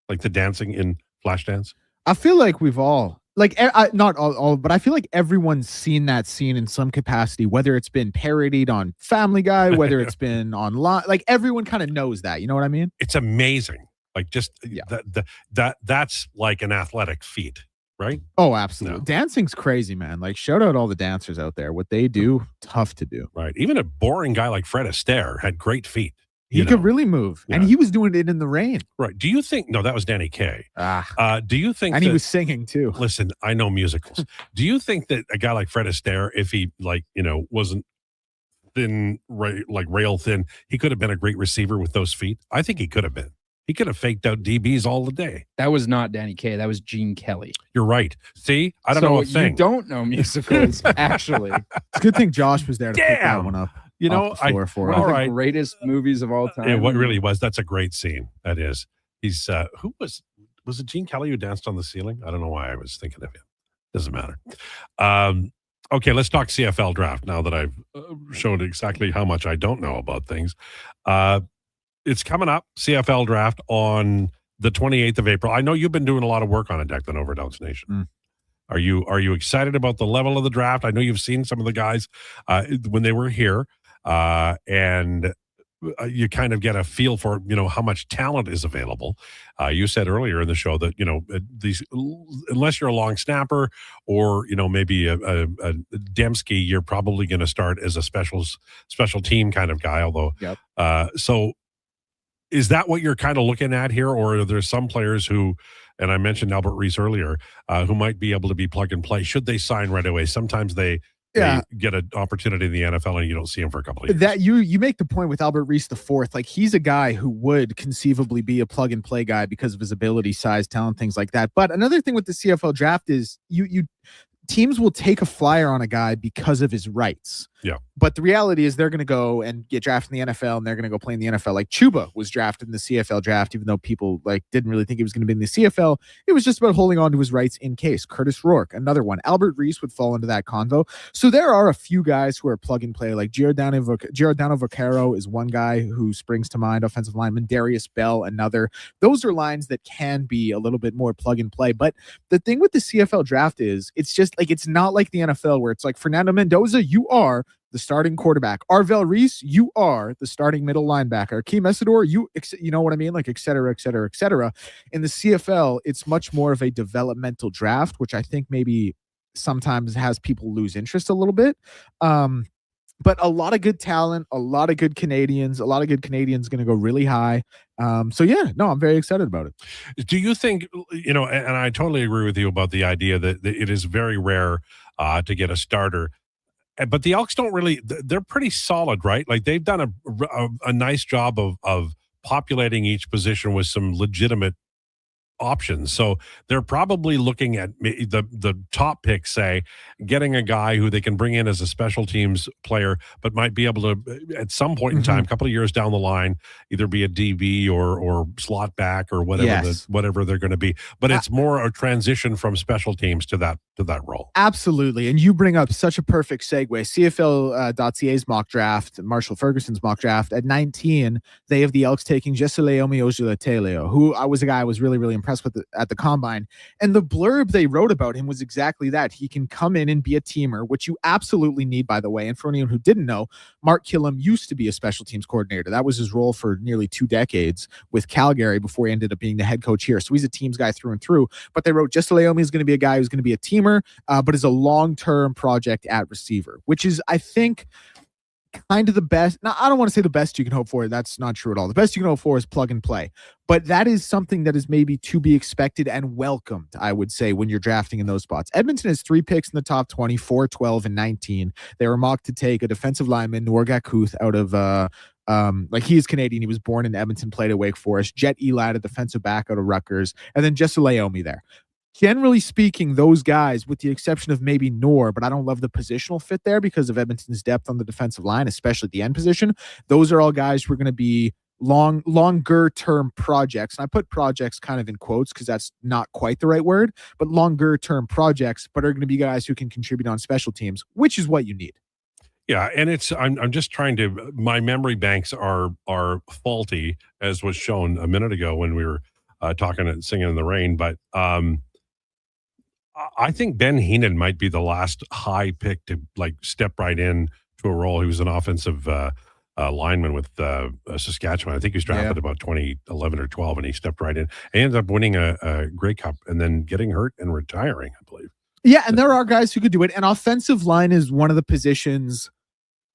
Like the dancing in Flashdance? I feel like we've all, like, not all, but I feel like everyone's seen that scene in some capacity, whether it's been parodied on Family Guy, whether it's been online. Like, everyone kind of knows that. You know what I mean? It's amazing. Like, just that's like an athletic feat, right? Oh, absolutely. No. Dancing's crazy, man. Like, shout out all the dancers out there. What they do, tough to do. Right. Even a boring guy like Fred Astaire had great feet. He could really move. Yeah. And he was doing it in the rain. Right. Do you think, no, that was Danny Kaye. Do you think and he was singing too. Listen, I know musicals. Do you think that a guy like Fred Astaire, if he, like, you know, wasn't thin, rail thin. He could have been a great receiver with those feet. I think he could have been. He could have faked out DBs all the day. That was not Danny Kaye. That was Gene Kelly. You're right. See, I don't know a thing. You don't know musicals, actually. It's a good thing Josh was there to pick that one up. You know, One of the greatest movies of all time. It really was. That's a great scene. That is. He's who was it Gene Kelly who danced on the ceiling? I don't know why I was thinking of him. Doesn't matter. Okay, let's talk CFL draft now that I've showed exactly how much I don't know about things. It's coming up, CFL draft on the 28th of April. I know you've been doing a lot of work on it, Declan, over at Elks Nation. Are you excited about the level of the draft? I know you've seen some of the guys when they were here, and you kind of get a feel for, how much talent is available. You said earlier in the show that, these, unless you're a long snapper or, maybe a Dembski, you're probably going to start as a special team kind of guy. Although, so is that what you're kind of looking at here? Or are there some players who, and I mentioned Albert Reese earlier, who might be able to be plug and play should they sign right away? Sometimes they get an opportunity in the NFL and you don't see him for a couple of years. That you make the point with Albert Reese the fourth. Like, he's a guy who would conceivably be a plug and play guy because of his ability, size, talent, things like that. But another thing with the CFL draft is teams will take a flyer on a guy because of his rights. Yeah. But the reality is they're going to go and get drafted in the NFL, and they're going to go play in the NFL. Like Chuba was drafted in the CFL draft, even though people didn't really think he was going to be in the CFL. It was just about holding on to his rights in case. Curtis Rourke, another one. Albert Reese would fall into that convo. So there are a few guys who are plug and play. Like Giordano Vaccaro is one guy who springs to mind. Offensive lineman. Darius Bell, another. Those are lines that can be a little bit more plug and play. But the thing with the CFL draft is it's just it's not like the NFL where it's like Fernando Mendoza, you are the starting quarterback. Arvell Reese, you are the starting middle linebacker. Keem Essador, you know what I mean? Like, et cetera, et cetera, et cetera. In the CFL, it's much more of a developmental draft, which I think maybe sometimes has people lose interest a little bit. But a lot of good talent, a lot of good Canadians going to go really high. So yeah, no, I'm very excited about it. Do you think, and I totally agree with you about the idea that it is very rare to get a starter. But the Elks don't really, they're pretty solid, right? Like, they've done a nice job of populating each position with some legitimate options. So they're probably looking at the top pick, say, getting a guy who they can bring in as a special teams player, but might be able to, at some point in time, a couple of years down the line, either be a DB or slot back or whatever, whatever they're going to be. But it's more a transition from special teams to that role. Absolutely. And you bring up such a perfect segue. CFL.ca's mock draft, Marshall Ferguson's mock draft, at 19, they have the Elks taking Jesaleomi Ojulatele, who was a guy I was really, really impressed with at the combine. And the blurb they wrote about him was exactly that. He can come in and be a teamer, which you absolutely need, by the way. And for anyone who didn't know, Mark Killam used to be a special teams coordinator. That was his role for nearly 2 decades with Calgary before he ended up being the head coach here. So he's a teams guy through and through. But they wrote Jesaleomi is going to be a guy who's going to be a teamer, but is a long-term project at receiver, which is, I think, kind of the best. Now, I don't want to say the best you can hope for. That's not true at all. The best you can hope for is plug and play. But that is something that is maybe to be expected and welcomed, I would say, when you're drafting in those spots. Edmonton has 3 picks in the top 20, 4, 12, and 19. They were mocked to take a defensive lineman, Norgak Kuth, out of he is Canadian. He was born in Edmonton, played at Wake Forest. Jet Elad, a defensive back out of Rutgers, and then Jesaleomi there. Generally speaking, those guys, with the exception of maybe Noor, but I don't love the positional fit there because of Edmonton's depth on the defensive line, especially the end position. Those are all guys who are going to be longer term projects. And I put projects kind of in quotes because that's not quite the right word, but longer term projects, but are going to be guys who can contribute on special teams, which is what you need. Yeah, and I'm just trying to, my memory banks are faulty, as was shown a minute ago when we were talking and singing in the rain, but I think Ben Heenan might be the last high pick to step right in to a role. He was an offensive lineman with Saskatchewan. I think he was drafted about 2011 or 12, and he stepped right in. He ended up winning a Grey Cup and then getting hurt and retiring, I believe. Yeah, and there are guys who could do it. And offensive line is one of the positions.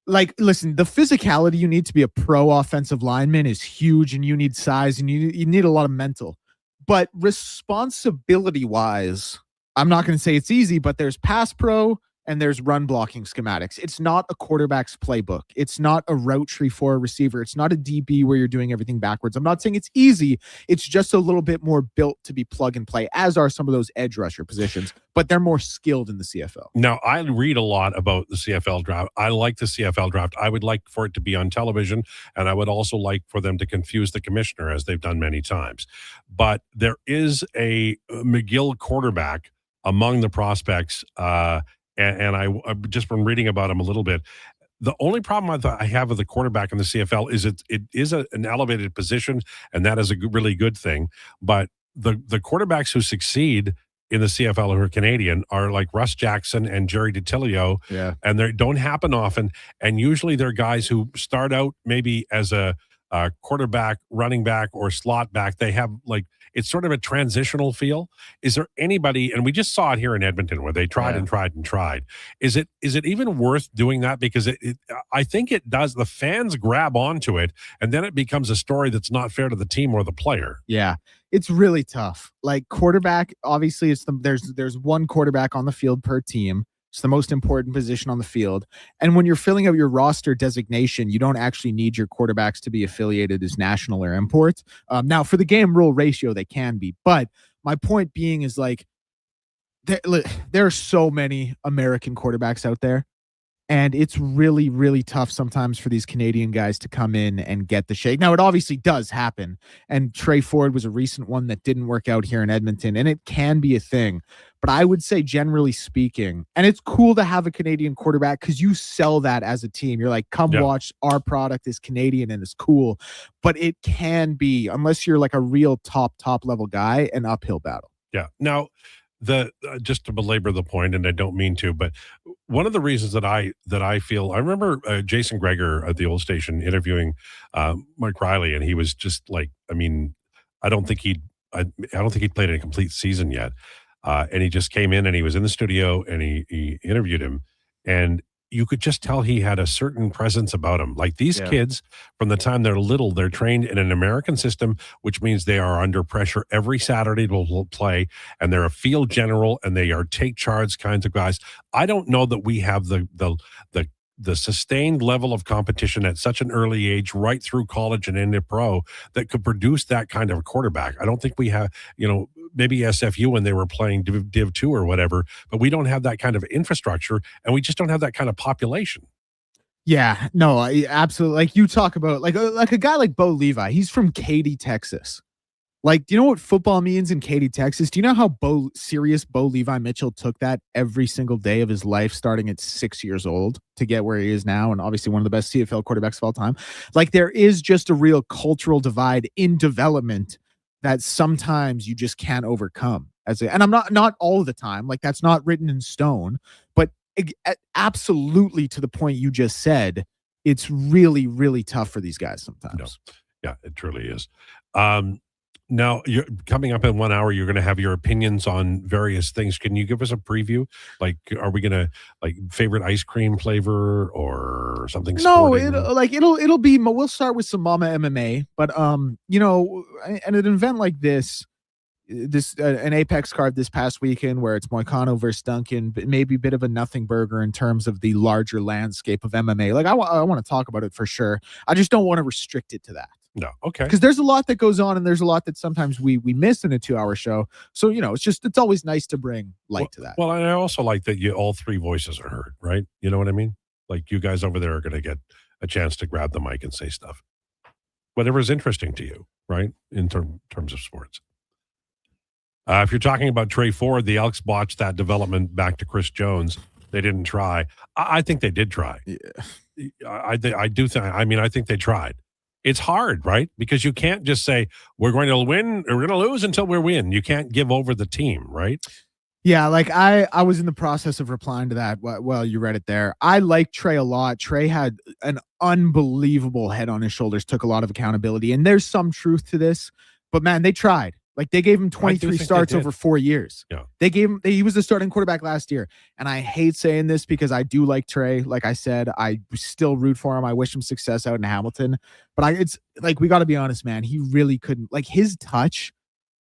Listen, the physicality you need to be a pro offensive lineman is huge, and you need size, and you need a lot of mental. But responsibility-wise, I'm not going to say it's easy, but there's pass pro, and there's run blocking schematics. It's not a quarterback's playbook. It's not a route tree for a receiver. It's not a DB where you're doing everything backwards. I'm not saying it's easy. It's just a little bit more built to be plug and play, as are some of those edge rusher positions, but they're more skilled in the CFL. Now, I read a lot about the CFL draft. I like the CFL draft. I would like for it to be on television, and I would also like for them to confuse the commissioner, as they've done many times. But there is a McGill quarterback among the prospects, and I've just been reading about him a little bit. The only problem I have with the quarterback in the CFL is it is an elevated position, and that is a really good thing. But the quarterbacks who succeed in the CFL who are Canadian are like Russ Jackson and Jerry DiTilio, and they don't happen often. And usually they're guys who start out maybe as a quarterback, running back, or slot back. They have it's sort of a transitional feel. Is there anybody, and we just saw it here in Edmonton where they tried and tried and tried. Is it even worth doing that? Because I think it does. The fans grab onto it, and then it becomes a story that's not fair to the team or the player. Yeah, it's really tough. Like quarterback, obviously, there's one quarterback on the field per team. It's the most important position on the field. And when you're filling out your roster designation, you don't actually need your quarterbacks to be affiliated as national or import. Now, for the game rule ratio, they can be. But my point being is there are so many American quarterbacks out there. And it's really, really tough sometimes for these Canadian guys to come in and get the shake. Now, it obviously does happen. And Trey Ford was a recent one that didn't work out here in Edmonton. And it can be a thing. But I would say, generally speaking, and it's cool to have a Canadian quarterback because you sell that as a team. You're like, come watch, our product is Canadian and it's cool. But it can be, unless you're like a real top level guy, an uphill battle. Yeah. Now, just to belabor the point, and I don't mean to, but one of the reasons that I feel, I remember Jason Gregor at the old station interviewing Mike Riley, and he was just like, I don't think he'd played a complete season yet, and he just came in and he was in the studio and he interviewed him, and you could just tell he had a certain presence about him. Like these kids, from the time they're little, they're trained in an American system, which means they are under pressure every Saturday to play, and they're a field general, and they are take charge kinds of guys. I don't know that we have the sustained level of competition at such an early age, right through college and into pro, that could produce that kind of a quarterback. I don't think we have, maybe SFU when they were playing Div 2 or whatever, but we don't have that kind of infrastructure, and we just don't have that kind of population. Yeah, no, absolutely. Like you talk about like a guy like Bo Levi, he's from Katy, Texas. Like, do you know what football means in Katy, Texas? Do you know how serious Bo Levi Mitchell took that every single day of his life, starting at 6 years old to get where he is now? And obviously one of the best CFL quarterbacks of all time. Like, there is just a real cultural divide in development that sometimes you just can't overcome. And I'm not all the time, like that's not written in stone, but absolutely to the point you just said, it's really, really tough for these guys sometimes. No. Yeah, it truly is. Now, you're coming up in 1 hour, you're going to have your opinions on various things. Can you give us a preview? Like, are we going to favorite ice cream flavor or something? No, it'll be, we'll start with some Mama MMA, but and an event like this an Apex card this past weekend where it's Moicano versus Duncan, but maybe a bit of a nothing burger in terms of the larger landscape of MMA. Like I want to talk about it for sure. I just don't want to restrict it to that. No, okay. Because there's a lot that goes on, and there's a lot that sometimes we miss in a 2-hour show. So it's always nice to bring light to that. Well, and I also like that all three voices are heard, right? You know what I mean? Like you guys over there are going to get a chance to grab the mic and say stuff, whatever is interesting to you, right? In terms of sports. If you're talking about Trey Ford, the Elks botched that development back to Chris Jones. They didn't try. I think they did try. Yeah. I do think. I think they tried. It's hard, right? Because you can't just say we're going to win or we're going to lose until we win. You can't give over the team, right? Yeah, like I was in the process of replying to that. Well, you read it there. I like Trey a lot. Trey had an unbelievable head on his shoulders, took a lot of accountability, and there's some truth to this. But man, they tried. Like they gave him 23 starts over 4 years. Yeah. He was the starting quarterback last year. And I hate saying this because I do like Trey. Like I said, I still root for him. I wish him success out in Hamilton. But it's like, we got to be honest, man. He really couldn't. Like his touch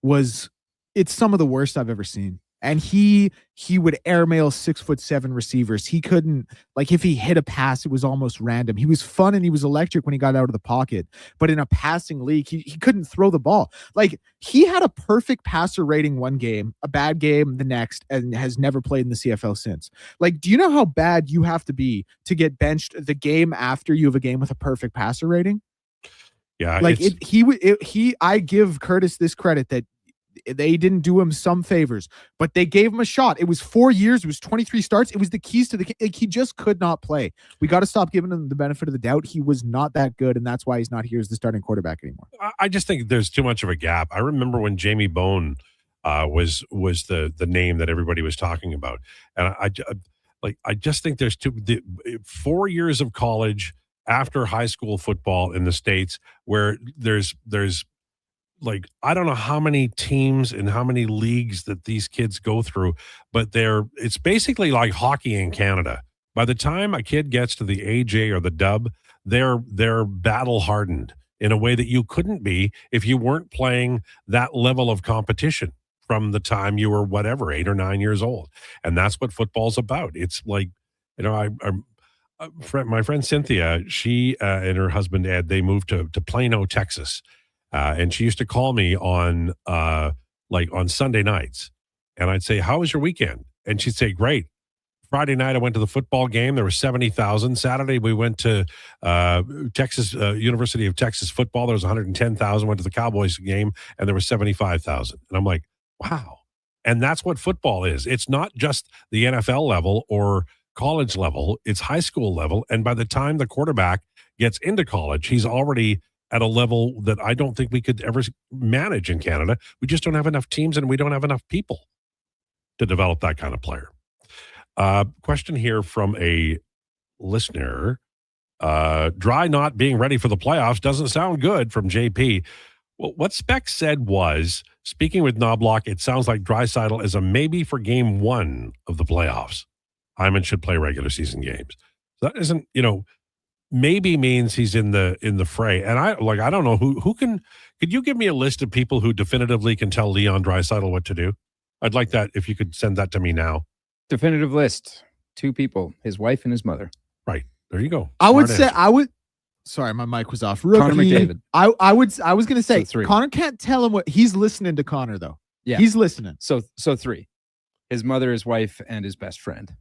it's some of the worst I've ever seen. And he would airmail 6'7" receivers. He couldn't, like, if he hit a pass, it was almost random. He was fun and he was electric when he got out of the pocket. But in a passing league, he couldn't throw the ball. Like, he had a perfect passer rating one game, a bad game the next, and has never played in the CFL since. Like, do you know how bad you have to be to get benched the game after you have a game with a perfect passer rating? Yeah, like I give Curtis this credit that they didn't do him some favors, but they gave him a shot. It was 4 years. It was 23 starts. It was the keys to the. Like, he just could not play. We got to stop giving him the benefit of the doubt. He was not that good, and that's why he's not here as the starting quarterback anymore. I just think there's too much of a gap. I remember when Jamie Bone was the name that everybody was talking about, and I just think there's 4 years of college after high school football in the States where there's like, I don't know how many teams and how many leagues that these kids go through, but it's basically like hockey in Canada. By the time a kid gets to the AJ or the dub, they're battle hardened in a way that you couldn't be if you weren't playing that level of competition from the time you were 8 or 9 years old. And that's what football's about. It's like, my friend Cynthia, she and her husband Ed, they moved to Plano, Texas. And she used to call me on Sunday nights, and I'd say, "How was your weekend?" And she'd say, "Great." Friday night, I went to the football game. There were 70,000. Saturday, we went to Texas University of Texas football. There was 110,000. Went to the Cowboys game, and there was 75,000. And I'm like, wow. And that's what football is. It's not just the NFL level or college level. It's high school level. And by the time the quarterback gets into college, he's already at a level that I don't think we could ever manage in Canada. We just don't have enough teams and we don't have enough people to develop that kind of player. Question here from a listener. Dry not being ready for the playoffs doesn't sound good, from JP. Well, what Spec said was, speaking with Knobloch, it sounds like Draisaitl is a maybe for game 1 of the playoffs. Hyman should play regular season games. So that isn't, maybe means he's in the fray. And I don't know could you give me a list of people who definitively can tell Leon Draisaitl what to do? I'd like that if you could send that to me now. Definitive list. 2 people, his wife and his mother. Right. There you go. I would say sorry, my mic was off. Connor McDavid. I was going to say, So 3. Connor can't tell him what he's listening to. Connor, though. Yeah. He's listening. So 3. His mother, his wife, and his best friend.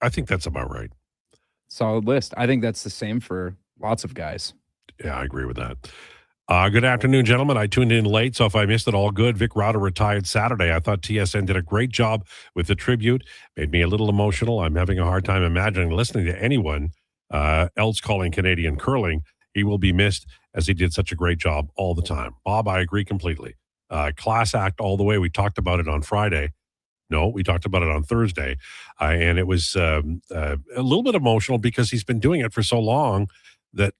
I think that's about right. Solid list. I think that's the same for lots of guys. Yeah, I agree with that. Good afternoon, gentlemen. I tuned in late, so if I missed it, all good. Vic Rauter retired Saturday. I thought TSN did a great job with the tribute. Made me a little emotional. I'm having a hard time imagining listening to anyone else calling Canadian curling. He will be missed, as he did such a great job all the time. Bob, I agree completely. Class act all the way. We talked about it on Friday. No, we talked about it on Thursday. And it was a little bit emotional because he's been doing it for so long that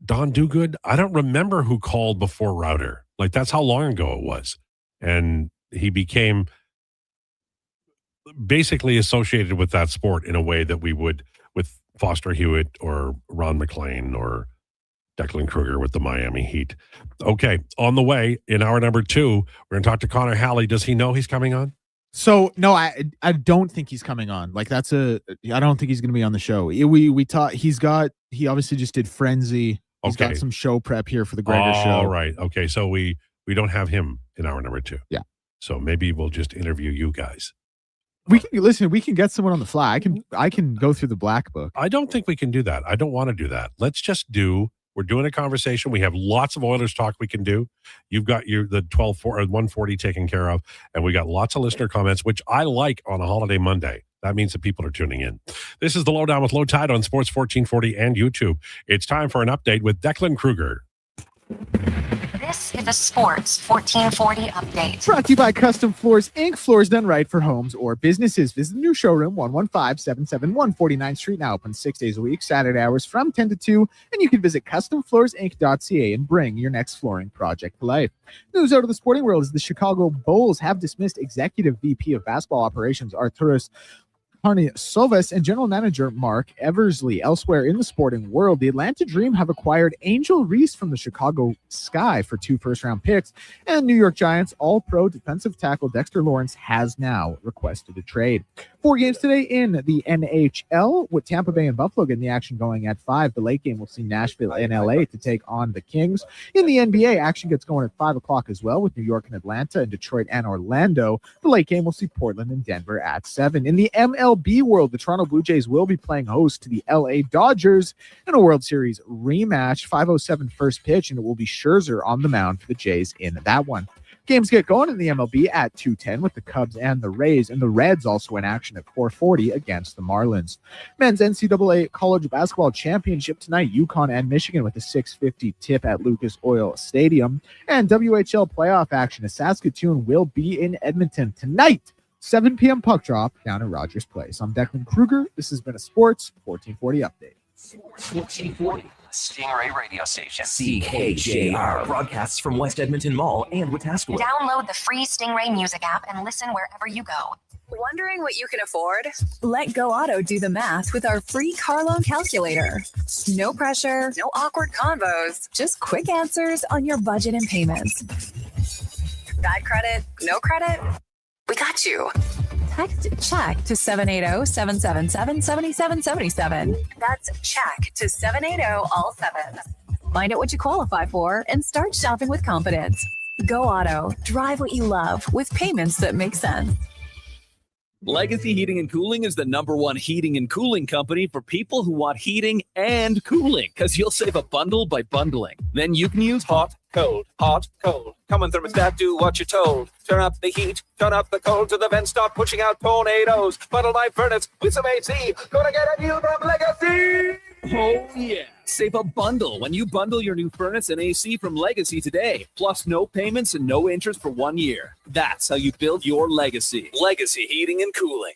Don Duguid, I don't remember who called before Rauter. Like, that's how long ago it was. And he became basically associated with that sport in a way that we would with Foster Hewitt or Ron McLean or Declan Krueger with the Miami Heat. Okay, on the way in hour number 2, we're going to talk to Connor Halley. Does he know he's coming on? So no, I don't think he's coming on. Like, I don't think he's going to be on the show. We talked. He obviously just did Frenzy. He's got some show prep here for the Gregor show. All right. Okay, so we don't have him in hour number 2. Yeah. So maybe we'll just interview you guys. We can get someone on the fly. I can go through the black book. I don't think we can do that. I don't want to do that. Let's just we're doing a conversation. We have lots of Oilers talk we can do. You've got the 140 taken care of, and we got lots of listener comments, which I like on a holiday Monday. That means that people are tuning in. This is the Lowdown with Lowetide on Sports 1440 and YouTube. It's time for an update with Declan Krueger. This is a Sports 1440 update. Brought to you by Custom Floors, Inc. Floors done right for homes or businesses. Visit the new showroom, 115-771 49th Street, now open 6 days a week, Saturday hours from 10 to 2. And you can visit customfloorsinc.ca and bring your next flooring project to life. News out of the sporting world is the Chicago Bulls have dismissed Executive VP of Basketball Operations Arturas Harney Sovis and general manager Mark Eversley. Elsewhere in the sporting world, the Atlanta Dream have acquired Angel Reese from the Chicago Sky for 2 first-round picks, and New York Giants all-pro defensive tackle Dexter Lawrence has now requested a trade. 4 games today in the NHL, with Tampa Bay and Buffalo getting the action going at 5. The late game will see Nashville and LA to take on the Kings. In the NBA, action gets going at 5 o'clock as well, with New York and Atlanta and Detroit and Orlando. The late game will see Portland and Denver at 7. In the MLB world, the Toronto Blue Jays will be playing host to the LA Dodgers in a World Series rematch. 5:07 first pitch, and it will be Scherzer on the mound for the Jays in that one. Games get going in the MLB at 2:10 with the Cubs and the Rays, and the Reds also in action at 4:40 against the Marlins. Men's NCAA College Basketball Championship tonight, UConn and Michigan with a 6:50 tip at Lucas Oil Stadium. And WHL playoff action as Saskatoon will be in Edmonton tonight. 7 p.m. puck drop down at Rogers Place. I'm Declan Krueger. This has been a Sports 1440 update. 1440, Stingray Radio Station. CKJR broadcasts from West Edmonton Mall and Wetaskiwin. Download the free Stingray music app and listen wherever you go. Wondering what you can afford? Let Go Auto do the math with our free car loan calculator. No pressure, no awkward convos, just quick answers on your budget and payments. Bad credit? No credit? We got you. Text check to 780-777-7777. That's check to 780 all 7. Find out what you qualify for and start shopping with confidence. Go Auto. Drive what you love with payments that make sense. Legacy Heating and Cooling is the #1 heating and cooling company for people who want heating and cooling, because you'll save a bundle by bundling. Then you can use hot, cold, hot, cold. Come on, thermostat, do what you're told. Turn up the heat, turn up the cold, to the vents start pushing out tornadoes. Bundle my furnace with some AC. Gonna get a deal from Legacy! Oh, yeah. Save a bundle when you bundle your new furnace and AC from Legacy today. Plus no payments and no interest for 1 year. That's how you build your legacy. Legacy Heating and Cooling.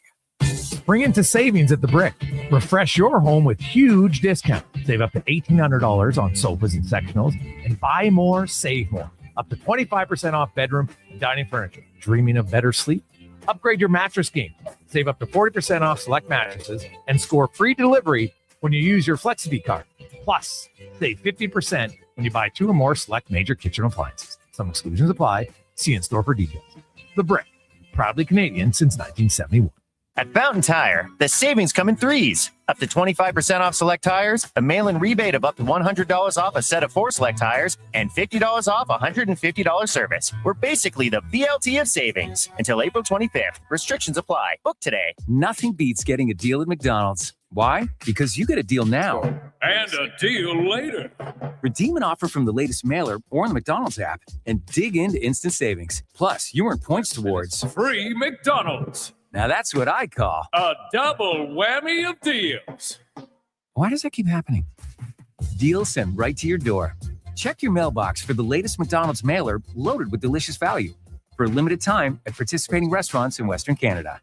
Bring into savings at the Brick. Refresh your home with huge discount. Save up to $1,800 on sofas and sectionals, and buy more, save more. Up to 25% off bedroom and dining furniture. Dreaming of better sleep? Upgrade your mattress game. Save up to 40% off select mattresses and score free delivery when you use your FlexiD card. Plus, save 50% when you buy 2 or more select major kitchen appliances. Some exclusions apply. See in-store for details. The Brick. Proudly Canadian since 1971. At Fountain Tire, the savings come in threes. Up to 25% off select tires, a mail-in rebate of up to $100 off a set of 4 select tires, and $50 off $150 service. We're basically the BLT of savings. Until April 25th. Restrictions apply. Book today. Nothing beats getting a deal at McDonald's. Why? Because you get a deal now. And a deal later. Redeem an offer from the latest mailer or on the McDonald's app and dig into instant savings. Plus, you earn points towards Free McDonald's. Now that's what I call a double whammy of deals. Why does that keep happening? Deals sent right to your door. Check your mailbox for the latest McDonald's mailer loaded with delicious value for a limited time at participating restaurants in Western Canada.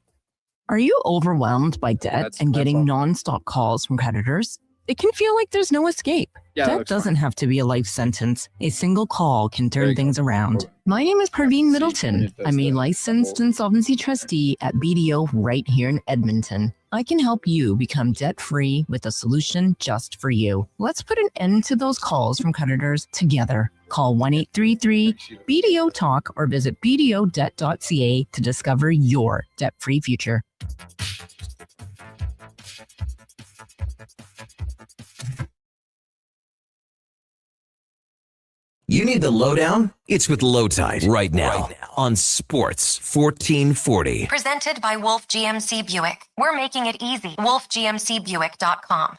Are you overwhelmed by debt and getting nonstop calls from creditors? It can feel like there's no escape. Debt doesn't have to be a life sentence. A single call can turn things around. My name is Parveen Middleton. I'm a licensed insolvency trustee at BDO right here in Edmonton. I can help you become debt-free with a solution just for you. Let's put an end to those calls from creditors together. Call 1-833-BDO-TALK or visit bdodebt.ca to discover your debt-free future. You need the lowdown? It's with Lowetide right now on Sports 1440. Presented by Wolf GMC Buick. We're making it easy. WolfGMCBuick.com.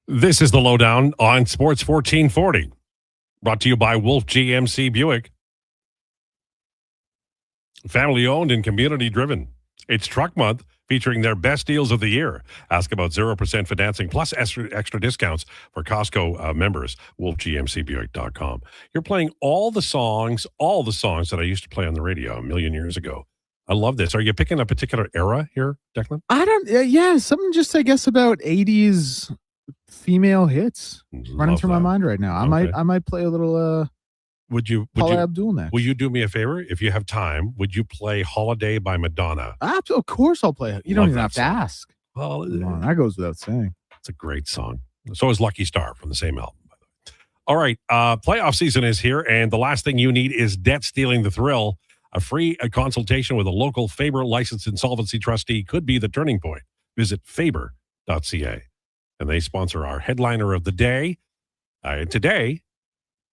This is the Lowdown on Sports 1440. Brought to you by Wolf GMC Buick. Family owned and community driven. It's Truck Month, featuring their best deals of the year. Ask about 0% financing plus extra discounts for Costco members. WolfGMCBuick.com. You're playing all the songs that I used to play on the radio a million years ago. I love this. Are you picking a particular era here, Declan? I don't. Yeah, something just I guess about 80s female hits running through my mind right now. I might play a little. Paula Abdul next. Will you do me a favor? If you have time, would you play Holiday by Madonna? Of course I'll play it. You don't even have to ask. Well, that goes without saying. It's a great song. So is Lucky Star from the same album, by the way. All right. Playoff season is here, and the last thing you need is Debt Stealing the Thrill. A free consultation with a local Faber licensed insolvency trustee could be the turning point. Visit faber.ca. And they sponsor our headliner of the day. Today,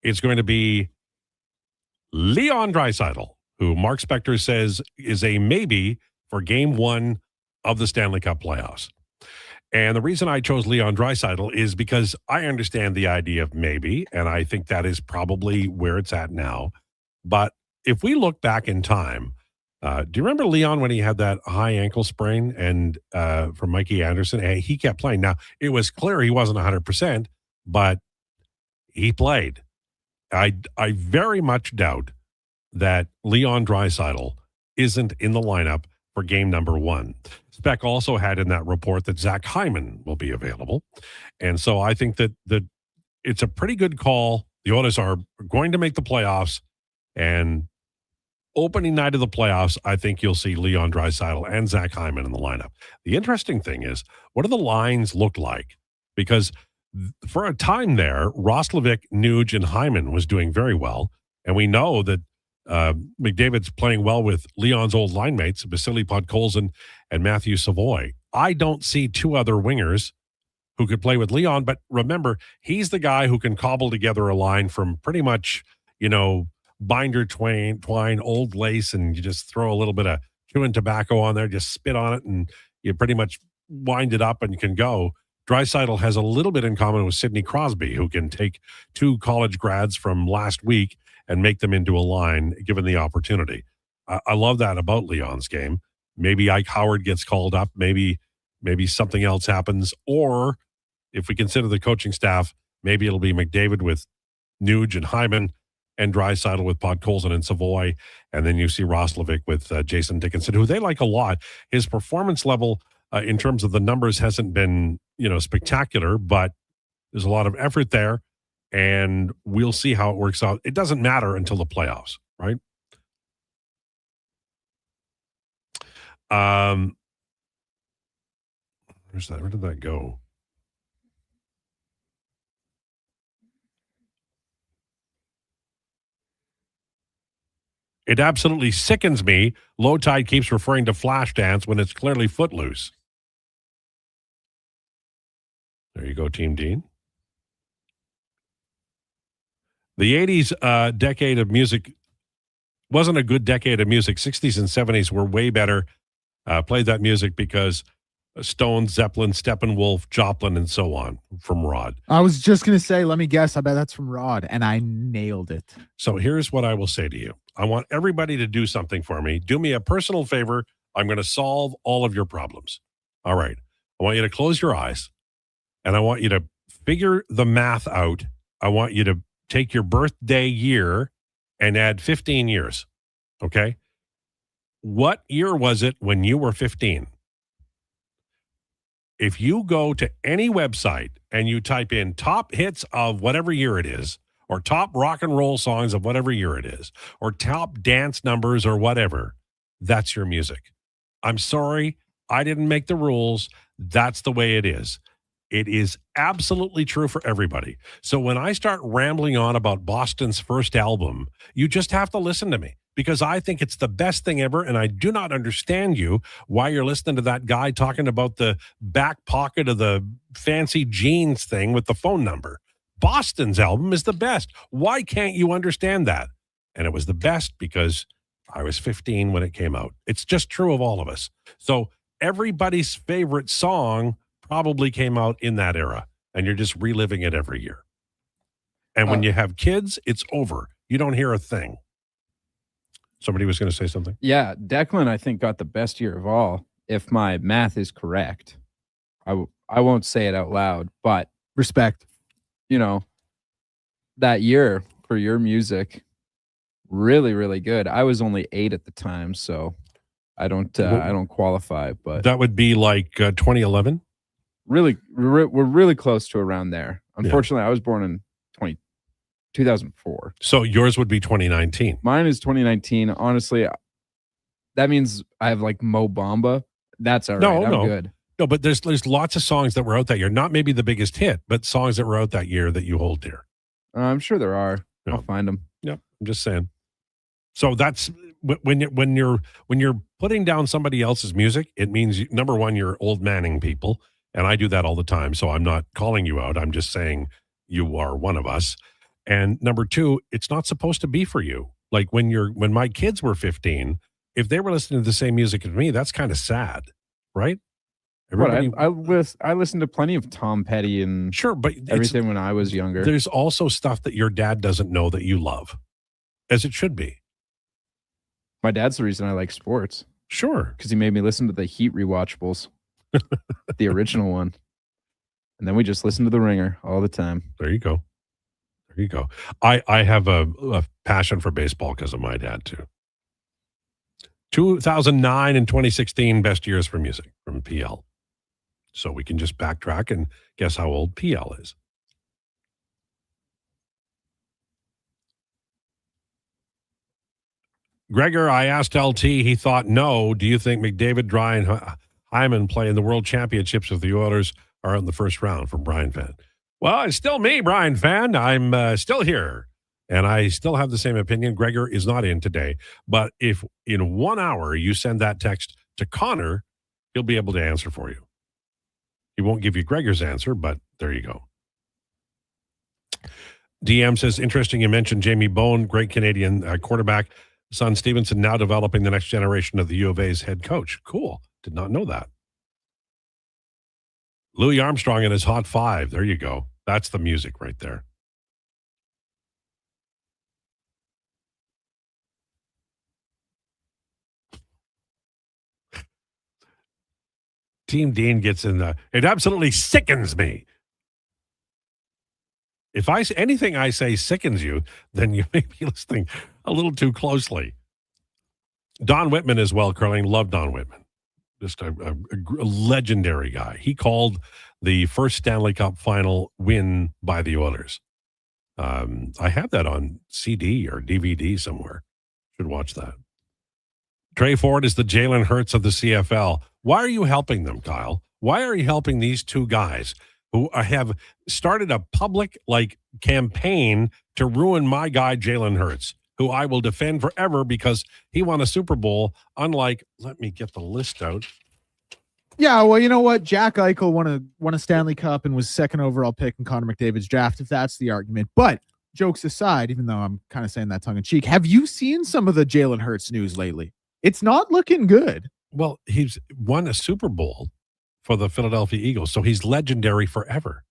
it's going to be Leon Draisaitl, who Mark Spector says is a maybe for Game 1 of the Stanley Cup playoffs. And the reason I chose Leon Draisaitl is because I understand the idea of maybe, and I think that is probably where it's at now. But if we look back in time, do you remember Leon when he had that high ankle sprain and from Mikey Anderson? And he kept playing. Now, it was clear he wasn't 100%, but he played. I very much doubt that Leon Draisaitl isn't in the lineup for game number 1. Spec also had in that report that Zach Hyman will be available. And so I think that it's a pretty good call. The Oilers are going to make the playoffs, and opening night of the playoffs, I think you'll see Leon Draisaitl and Zach Hyman in the lineup. The interesting thing is, what do the lines look like? Because for a time there, Roslovic, Nuge, and Hyman was doing very well. And we know that McDavid's playing well with Leon's old line mates, Vasily Podkolzin and Matthew Savoy. I don't see two other wingers who could play with Leon, but remember, he's the guy who can cobble together a line from pretty much, binder twine, old lace, and you just throw a little bit of chewing tobacco on there, just spit on it, and you pretty much wind it up and you can go. Draisaitl has a little bit in common with Sidney Crosby, who can take two college grads from last week and make them into a line, given the opportunity. I love that about Leon's game. Maybe Ike Howard gets called up. Maybe something else happens. Or if we consider the coaching staff, maybe it'll be McDavid with Nuge and Hyman and Draisaitl with Podkolzin and Savoy. And then you see Roslovic with Jason Dickinson, who they like a lot. His performance level in terms of the numbers hasn't been, spectacular, but there's a lot of effort there, and we'll see how it works out. It doesn't matter until the playoffs, right? Where's that? Where did that go? It absolutely sickens me. Lowetide keeps referring to Flashdance when it's clearly Footloose. There you go, Team Dean. The 80s decade of music wasn't a good decade of music. 60s and 70s were way better. Played that music because Stones, Zeppelin, Steppenwolf, Joplin, and so on from Rod. I was just going to say, let me guess. I bet that's from Rod, and I nailed it. So here's what I will say to you. I want everybody to do something for me. Do me a personal favor. I'm going to solve all of your problems. All right. I want you to close your eyes, and I want you to figure the math out. I want you to take your birthday year and add 15 years. Okay? What year was it when you were 15? If you go to any website and you type in top hits of whatever year it is, or top rock and roll songs of whatever year it is, or top dance numbers or whatever, that's your music. I'm sorry, I didn't make the rules. That's the way it is. It is absolutely true for everybody. So when I start rambling on about Boston's first album, you just have to listen to me, because I think it's the best thing ever, and I do not understand you why you're listening to that guy talking about the back pocket of the fancy jeans thing with the phone number. Boston's album is the best. Why can't you understand that? And it was the best because I was 15 when it came out. It's just true of all of us. So everybody's favorite song probably came out in that era. and you're just reliving it every year. And when you have kids, it's over. You don't hear a thing. Somebody was going to say something? Yeah, Declan, I think, got the best year of all, if my math is correct. I won't say it out loud, but respect. That year for your music, really, really good. I was only 8 at the time, so I don't qualify. But that would be like 2011. Really, we're really close to around there. Unfortunately, I was born in 2004. So yours would be 2019. Mine is 2019. Honestly, that means I have like Mo Bamba. That's all right. I'm good. No, but there's lots of songs that were out that year. Not maybe the biggest hit, but songs that were out that year that you hold dear. I'm sure there are. I'll find them. Yep, I'm just saying. So that's when you're putting down somebody else's music, it means number one, you're old manning people, and I do that all the time. So I'm not calling you out. I'm just saying you are one of us. And number two, it's not supposed to be for you. Like when my kids were 15, if they were listening to the same music as me, that's kind of sad, right? I listened to plenty of Tom Petty and but everything when I was younger. There's also stuff that your dad doesn't know that you love, as it should be. My dad's the reason I like sports. Sure. Because he made me listen to the Heat rewatchables, the original one. And then we just listen to The Ringer all the time. There you go. There you go. I have a passion for baseball because of my dad, too. 2009 and 2016 best years for music from PL. So we can just backtrack and guess how old PL is. Gregor, I asked LT, he thought no. Do you think McDavid, Dry, and Hyman play in the World Championships if the Oilers are in the first round? From Brian Fan. Well, it's still me, Brian Fan. I'm still here, and I still have the same opinion. Gregor is not in today, but if in 1 hour you send that text to Connor, he'll be able to answer for you. He won't give you Gregor's answer, but there you go. DM says, interesting you mentioned Jamie Bone, great Canadian quarterback. Son Stevenson now developing the next generation of the U of A's head coach. Cool. Did not know that. Louis Armstrong and his Hot Five. There you go. That's the music right there. Team Dean gets in the, it absolutely sickens me. If anything I say sickens you, then you may be listening a little too closely. Don Whitman as well, Curling. Love Don Whitman. Just a legendary guy. He called the first Stanley Cup final win by the Oilers. I have that on CD or DVD somewhere. Should watch that. Trey Ford is the Jalen Hurts of the CFL. Why are you helping them, Kyle? Why are you helping these two guys who have started a public campaign to ruin my guy, Jalen Hurts, who I will defend forever because he won a Super Bowl, unlike, let me get the list out. Yeah, well, you know what? Jack Eichel won a Stanley Cup and was second overall pick in Connor McDavid's draft, if that's the argument. But jokes aside, even though I'm kind of saying that tongue in cheek, have you seen some of the Jalen Hurts news lately? It's not looking good. Well, he's won a Super Bowl for the Philadelphia Eagles, so he's legendary forever.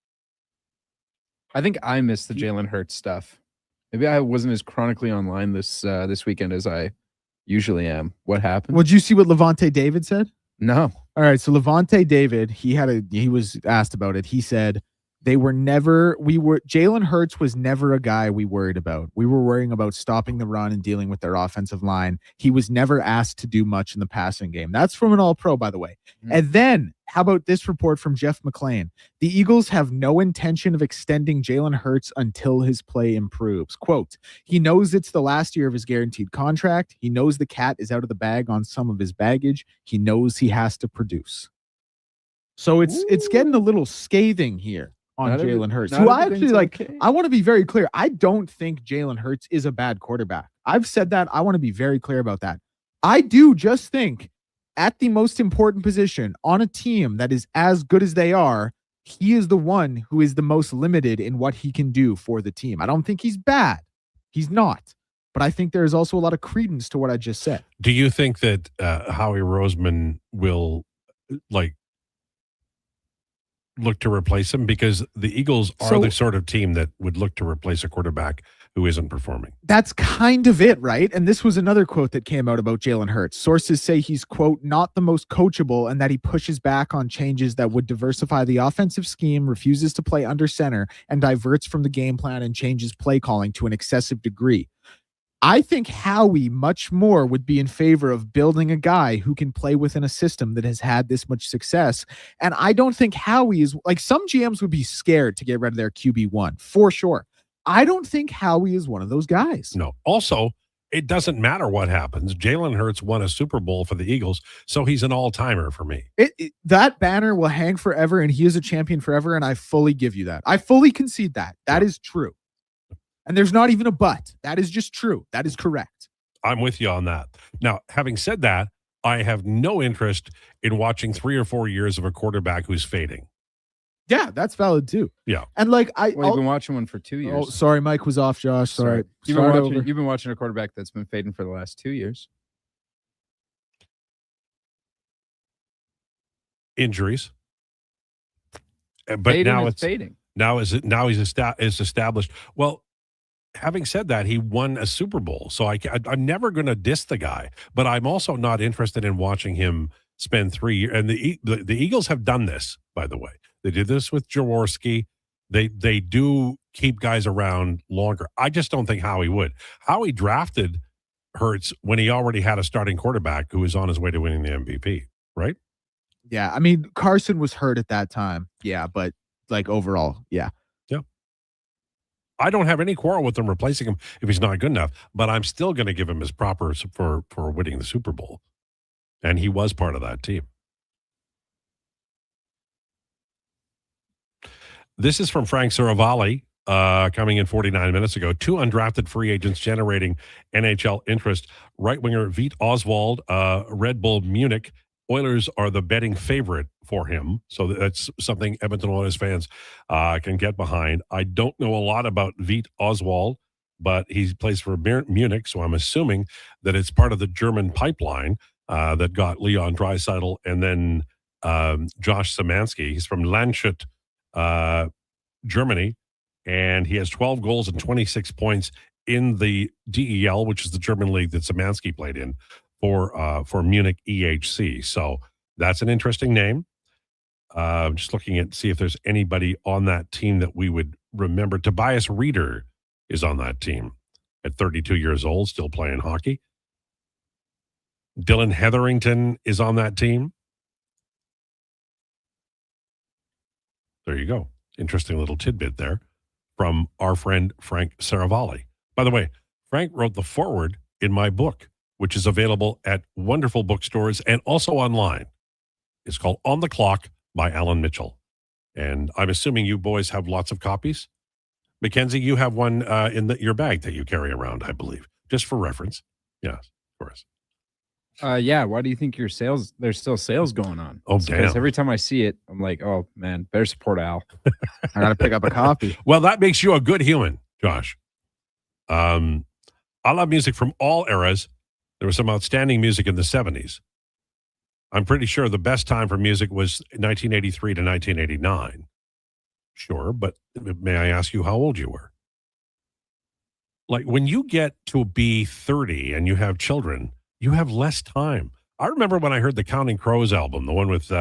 I think I missed the Jalen Hurts stuff. Maybe I wasn't as chronically online this weekend as I usually am. What happened? Well, did you see what Levante David said? No. All right, so Levante David, he was asked about it. He said Jalen Hurts was never a guy we worried about. We were worrying about stopping the run and dealing with their offensive line. He was never asked to do much in the passing game. That's from an All-Pro, by the way. Mm-hmm. And then, how about this report from Jeff McClain? The Eagles have no intention of extending Jalen Hurts until his play improves. Quote, he knows it's the last year of his guaranteed contract. He knows the cat is out of the bag on some of his baggage. He knows he has to produce. So it's getting a little scathing here on Jalen Hurts, who I actually like. Okay. I want to be very clear. I don't think Jalen Hurts is a bad quarterback. I've said that. I want to be very clear about that. I do just think at the most important position on a team that is as good as they are, he is the one who is the most limited in what he can do for the team. I don't think he's bad. He's not. But I think there's also a lot of credence to what I just said. Do you think that Howie Roseman will look to replace him? Because the Eagles are the sort of team that would look to replace a quarterback who isn't performing. That's kind of it, right? And this was another quote that came out about Jalen Hurts. Sources say he's, quote, not the most coachable, and that he pushes back on changes that would diversify the offensive scheme, refuses to play under center, and diverts from the game plan and changes play calling to an excessive degree. I think Howie much more would be in favor of building a guy who can play within a system that has had this much success. And I don't think Howie is like, some GMs would be scared to get rid of their QB1 for sure. I don't think Howie is one of those guys. No. Also, it doesn't matter what happens. Jalen Hurts won a Super Bowl for the Eagles, so he's an all-timer for me. That banner will hang forever, and he is a champion forever, and I fully give you that. I fully concede that. That is true. And there's not even a but. That is just true. That is correct. I'm with you on that. Now, having said that, I have no interest in watching 3 or 4 years of a quarterback who's fading. Yeah, that's valid too. Yeah. And like you've been watching one for 2 years. Oh, sorry, Mike was off, Josh. Sorry. You've been watching a quarterback that's been fading for the last 2 years. Injuries. But fading now is it's fading. Now he's established. Well, having said that, he won a Super Bowl, so I'm never going to diss the guy. But I'm also not interested in watching him spend 3 years. And the Eagles have done this, by the way. They did this with Jaworski. They do keep guys around longer. I just don't think Howie would. Howie drafted Hurts when he already had a starting quarterback who was on his way to winning the MVP, right? Yeah, I mean, Carson was hurt at that time. Yeah, but like overall, yeah. Yeah. I don't have any quarrel with them replacing him if he's not good enough, but I'm still going to give him his proper for winning the Super Bowl. And he was part of that team. This is from Frank Saravalli, coming in 49 minutes ago. 2 undrafted free agents generating NHL interest. Right winger Veit Oswald, Red Bull Munich. Oilers are the betting favorite for him. So that's something Edmonton Oilers fans can get behind. I don't know a lot about Veit Oswald, but he plays for Munich. So I'm assuming that it's part of the German pipeline that got Leon Draisaitl and then Josh Szymanski. He's from Landshut, Germany, and he has 12 goals and 26 points in the DEL, which is the German league that Szymanski played in for Munich EHC. So that's an interesting name. Just looking at see if there's anybody on that team that we would remember. Tobias Reeder is on that team at 32 years old, still playing hockey. Dylan Hetherington is on that team. There you go. Interesting little tidbit there from our friend Frank Saravalli. By the way, Frank wrote the foreword in my book, which is available at wonderful bookstores and also online. It's called On the Clock by Alan Mitchell. And I'm assuming you boys have lots of copies. Mackenzie, you have one in your bag that you carry around, I believe, just for reference. Yes, of course. Yeah. Why do you think there's still sales going on? Oh, Because damn. every time I see it, I'm like, oh man, better support Al. I got to pick up a copy. Well, that makes you a good human, Josh. I love music from all eras. There was some outstanding music in the 70s. I'm pretty sure the best time for music was 1983 to 1989. Sure, but may I ask you how old you were? Like when you get to be 30 and you have children, you have less time. I remember when I heard the Counting Crows album, the one with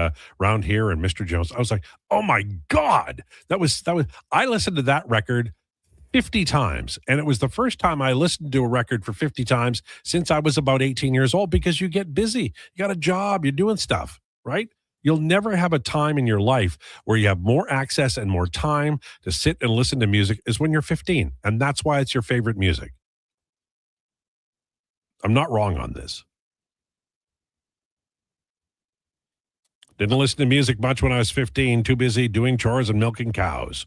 Round Here and Mr. Jones. I was like, oh my God. That was. I listened to that record 50 times. And it was the first time I listened to a record for 50 times since I was about 18 years old, because you get busy. You got a job, you're doing stuff, right? You'll never have a time in your life where you have more access and more time to sit and listen to music is when you're 15. And that's why it's your favorite music. I'm not wrong on this. Didn't listen to music much when I was 15, too busy doing chores and milking cows.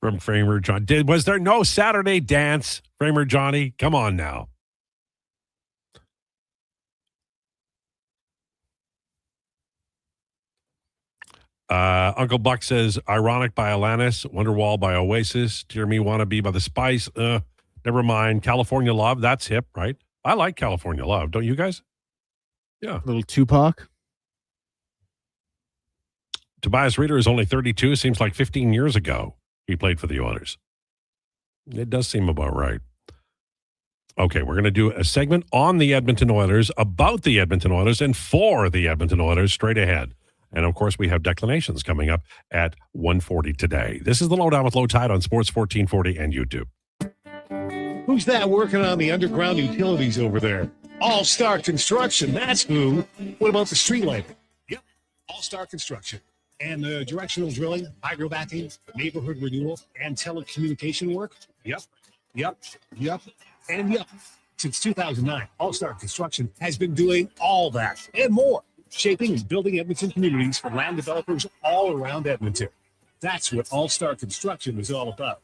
From Framer John. Was there no Saturday dance, Framer Johnny? Come on now. Uncle Buck says, Ironic by Alanis, Wonderwall by Oasis, Dear Me Wannabe by The Spice. Never mind. California Love, that's hip, right? I like California Love. Don't you guys? Yeah. Little Tupac. Tobias Reeder is only 32. Seems like 15 years ago he played for the Oilers. It does seem about right. Okay, we're going to do a segment on the Edmonton Oilers, about the Edmonton Oilers, and for the Edmonton Oilers straight ahead. And, of course, we have declinations coming up at 1:40 today. This is the Lowdown with Lowetide on Sports 1440 and YouTube. Who's that working on the underground utilities over there? All-Star Construction, that's who. What about the street lighting? Yep, All-Star Construction. And the directional drilling, hydrobacking, neighborhood renewal, and telecommunication work? Yep. And yep. Since 2009, All-Star Construction has been doing all that and more, shaping and building Edmonton communities for land developers all around Edmonton. That's what All-Star Construction is all about.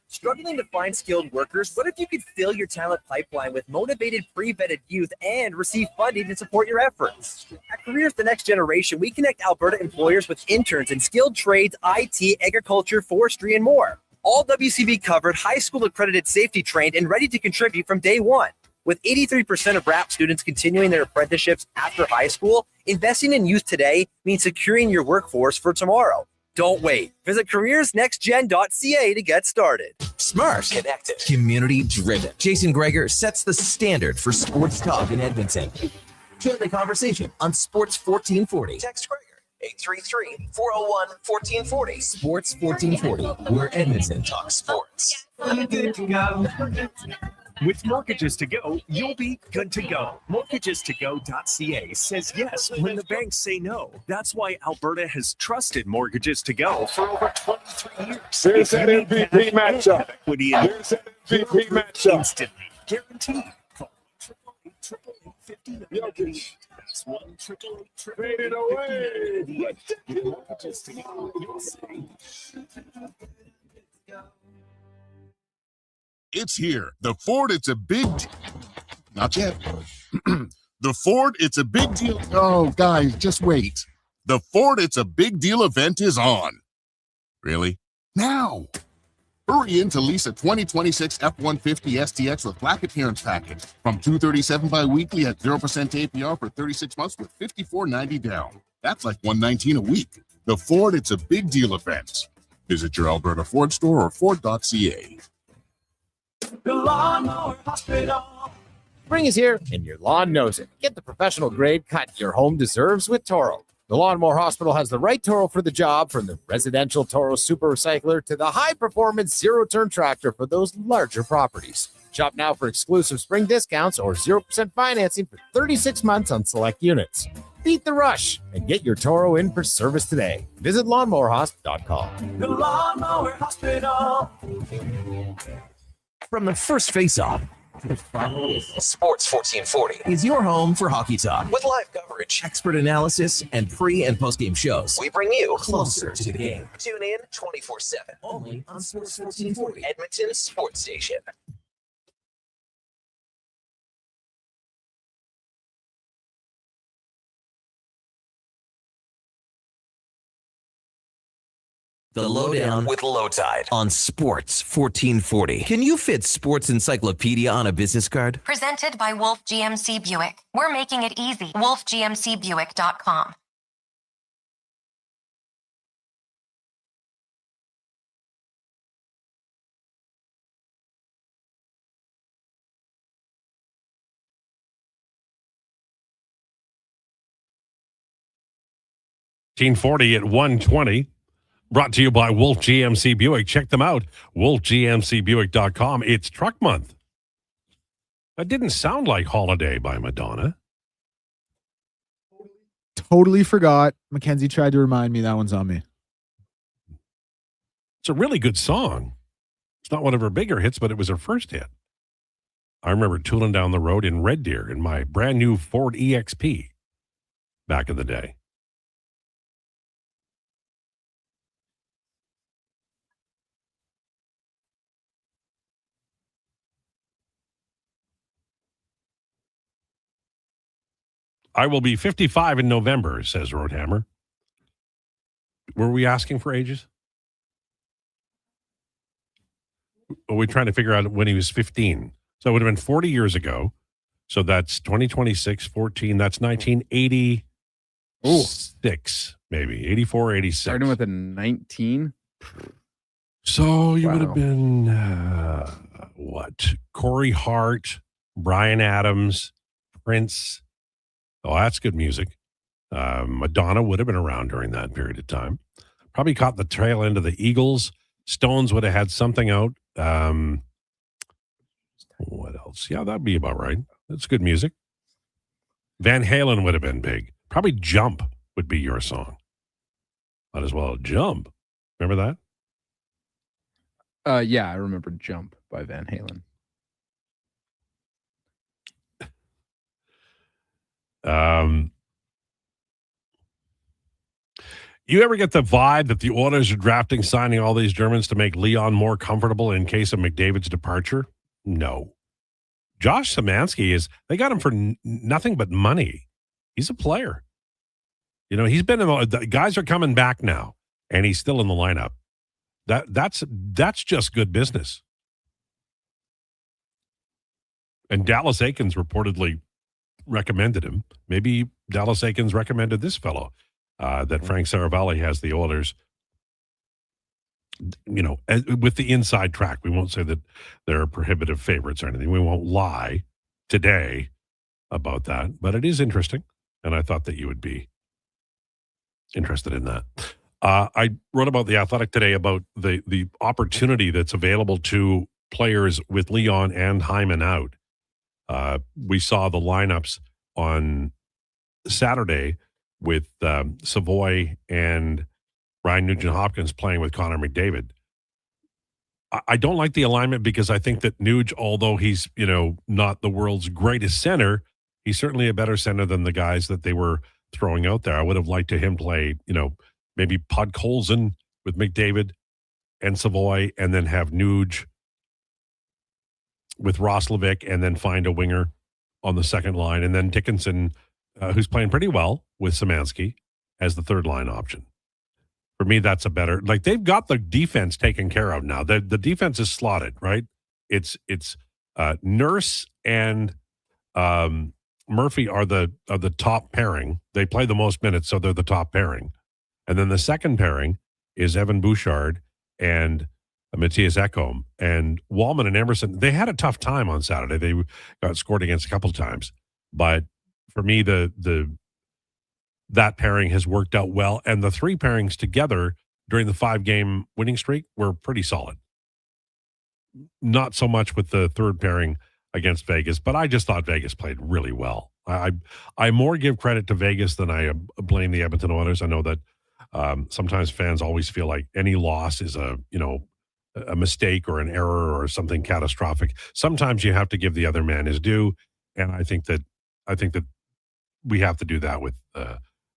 Struggling to find skilled workers? What if you could fill your talent pipeline with motivated, pre-vetted youth and receive funding to support your efforts? At Careers the Next Generation, we connect Alberta employers with interns in skilled trades, IT, agriculture, forestry, and more. All WCB covered, high school accredited, safety trained, and ready to contribute from day one. With 83% of RAP students continuing their apprenticeships after high school, investing in youth today means securing your workforce for tomorrow. Don't wait. Visit careersnextgen.ca to get started. Smart, connected, community driven. Jason Krueger sets the standard for sports talk in Edmonton. Join the conversation on Sports 1440. Text Krueger 833-401-1440. Sports 1440, where Edmonton talks sports. With Mortgages to Go, you'll be good to go. MortgagesToGo.ca says yes when the banks say no. That's why Alberta has trusted Mortgages to Go for over 23 years. There's that MVP matchup. Equity There's that MVP matchup. Instantly guaranteed. Call 888-50. That's 1-888-888. Fade it away. With Mortgages to Go, you'll say. It's here. The Ford, it's a big not yet. The Ford, it's a big deal. Oh, guys, just wait. The Ford, it's a big deal event is on. Really? Now. Hurry in to lease a 2026 F-150 STX with black appearance package from $237 bi-weekly at 0% APR for 36 months with $54.90 down. That's like $119 a week. The Ford, it's a big deal event. Visit your Alberta Ford store or Ford.ca. The Lawnmower Hospital. Spring is here, and your lawn knows it. Get the professional grade cut your home deserves with Toro. The Lawnmower Hospital has the right Toro for the job, from the residential Toro Super Recycler to the high-performance zero-turn tractor for those larger properties. Shop now for exclusive spring discounts or 0% financing for 36 months on select units. Beat the rush and get your Toro in for service today. Visit lawnmowerhosp.com. The Lawnmower Hospital. From the first face-off, Sports 1440 is your home for hockey talk. With live coverage, expert analysis, and pre- and post-game shows, we bring you closer to the game. Tune in 24/7, only on Sports 1440, Edmonton's sports station. The Lowdown with Lowetide on Sports 1440. Can you fit sports encyclopedia on a business card? Presented by Wolf GMC Buick. We're making it easy. WolfGMCBuick.com. $18.40 at 1:20. Brought to you by Wolf GMC Buick. Check them out, wolfgmcbuick.com. It's truck month. That didn't sound like Holiday by Madonna. Totally forgot. Mackenzie tried to remind me. That one's on me. It's a really good song. It's not one of her bigger hits, but it was her first hit. I remember tooling down the road in Red Deer in my brand new Ford EXP back in the day. I will be 55 in November, says Roadhammer. Were we asking for ages? Are we trying to figure out when he was 15? So it would have been 40 years ago. So that's 2026, 14. That's 1980. Ooh. 6, maybe 84, 86. Starting with a 19. So you would have Wow. been what? Corey Hart, Bryan Adams, Prince. Oh, that's good music. Madonna would have been around during that period of time. Probably caught the tail end of the Eagles. Stones would have had something out. What else? Yeah, that'd be about right. That's good music. Van Halen would have been big. Probably Jump would be your song. Might as well Jump. Remember that? Yeah, I remember Jump by Van Halen. You ever get the vibe that the Oilers are drafting, signing all these Germans to make Leon more comfortable in case of McDavid's departure? No. Josh Szymanski they got him for nothing but money. He's a player. You know, he's been the guys are coming back now, and he's still in the lineup. That's just good business. And Dallas Aikens reportedly recommended him. Maybe Dallas Aikens recommended this fellow. That Frank Saravalli has the Oilers, you know, with the inside track. We won't say that they're prohibitive favorites or anything. We won't lie today about that, but it is interesting, and I thought that you would be interested in that. I wrote about The Athletic today about the opportunity that's available to players with Leon and Hyman out. We saw the lineups on Saturday with Savoy and Ryan Nugent-Hopkins playing with Connor McDavid. I don't like the alignment because I think that Nuge, although he's, you know, not the world's greatest center, he's certainly a better center than the guys that they were throwing out there. I would have liked to him play, you know, maybe Podkolzin with McDavid and Savoy, and then have Nuge with Roslovic, and then find a winger on the second line, and then Dickinson, who's playing pretty well with Szymanski, as the third line option. For me, that's a better, like, they've got the defense taken care of now. The defense is slotted, right? It's Nurse and Murphy are the top pairing. They play the most minutes, so they're the top pairing. And then the second pairing is Evan Bouchard and Matthias Ekholm. And Wallman and Emerson, they had a tough time on Saturday. They got scored against a couple of times. But for me, that pairing has worked out well. And the three pairings together during the 5-game winning streak were pretty solid. Not so much with the third pairing against Vegas, but I just thought Vegas played really well. I more give credit to Vegas than I blame the Edmonton Oilers. I know that sometimes fans always feel like any loss is a mistake or an error or something catastrophic. Sometimes you have to give the other man his due, and I think that we have to do that with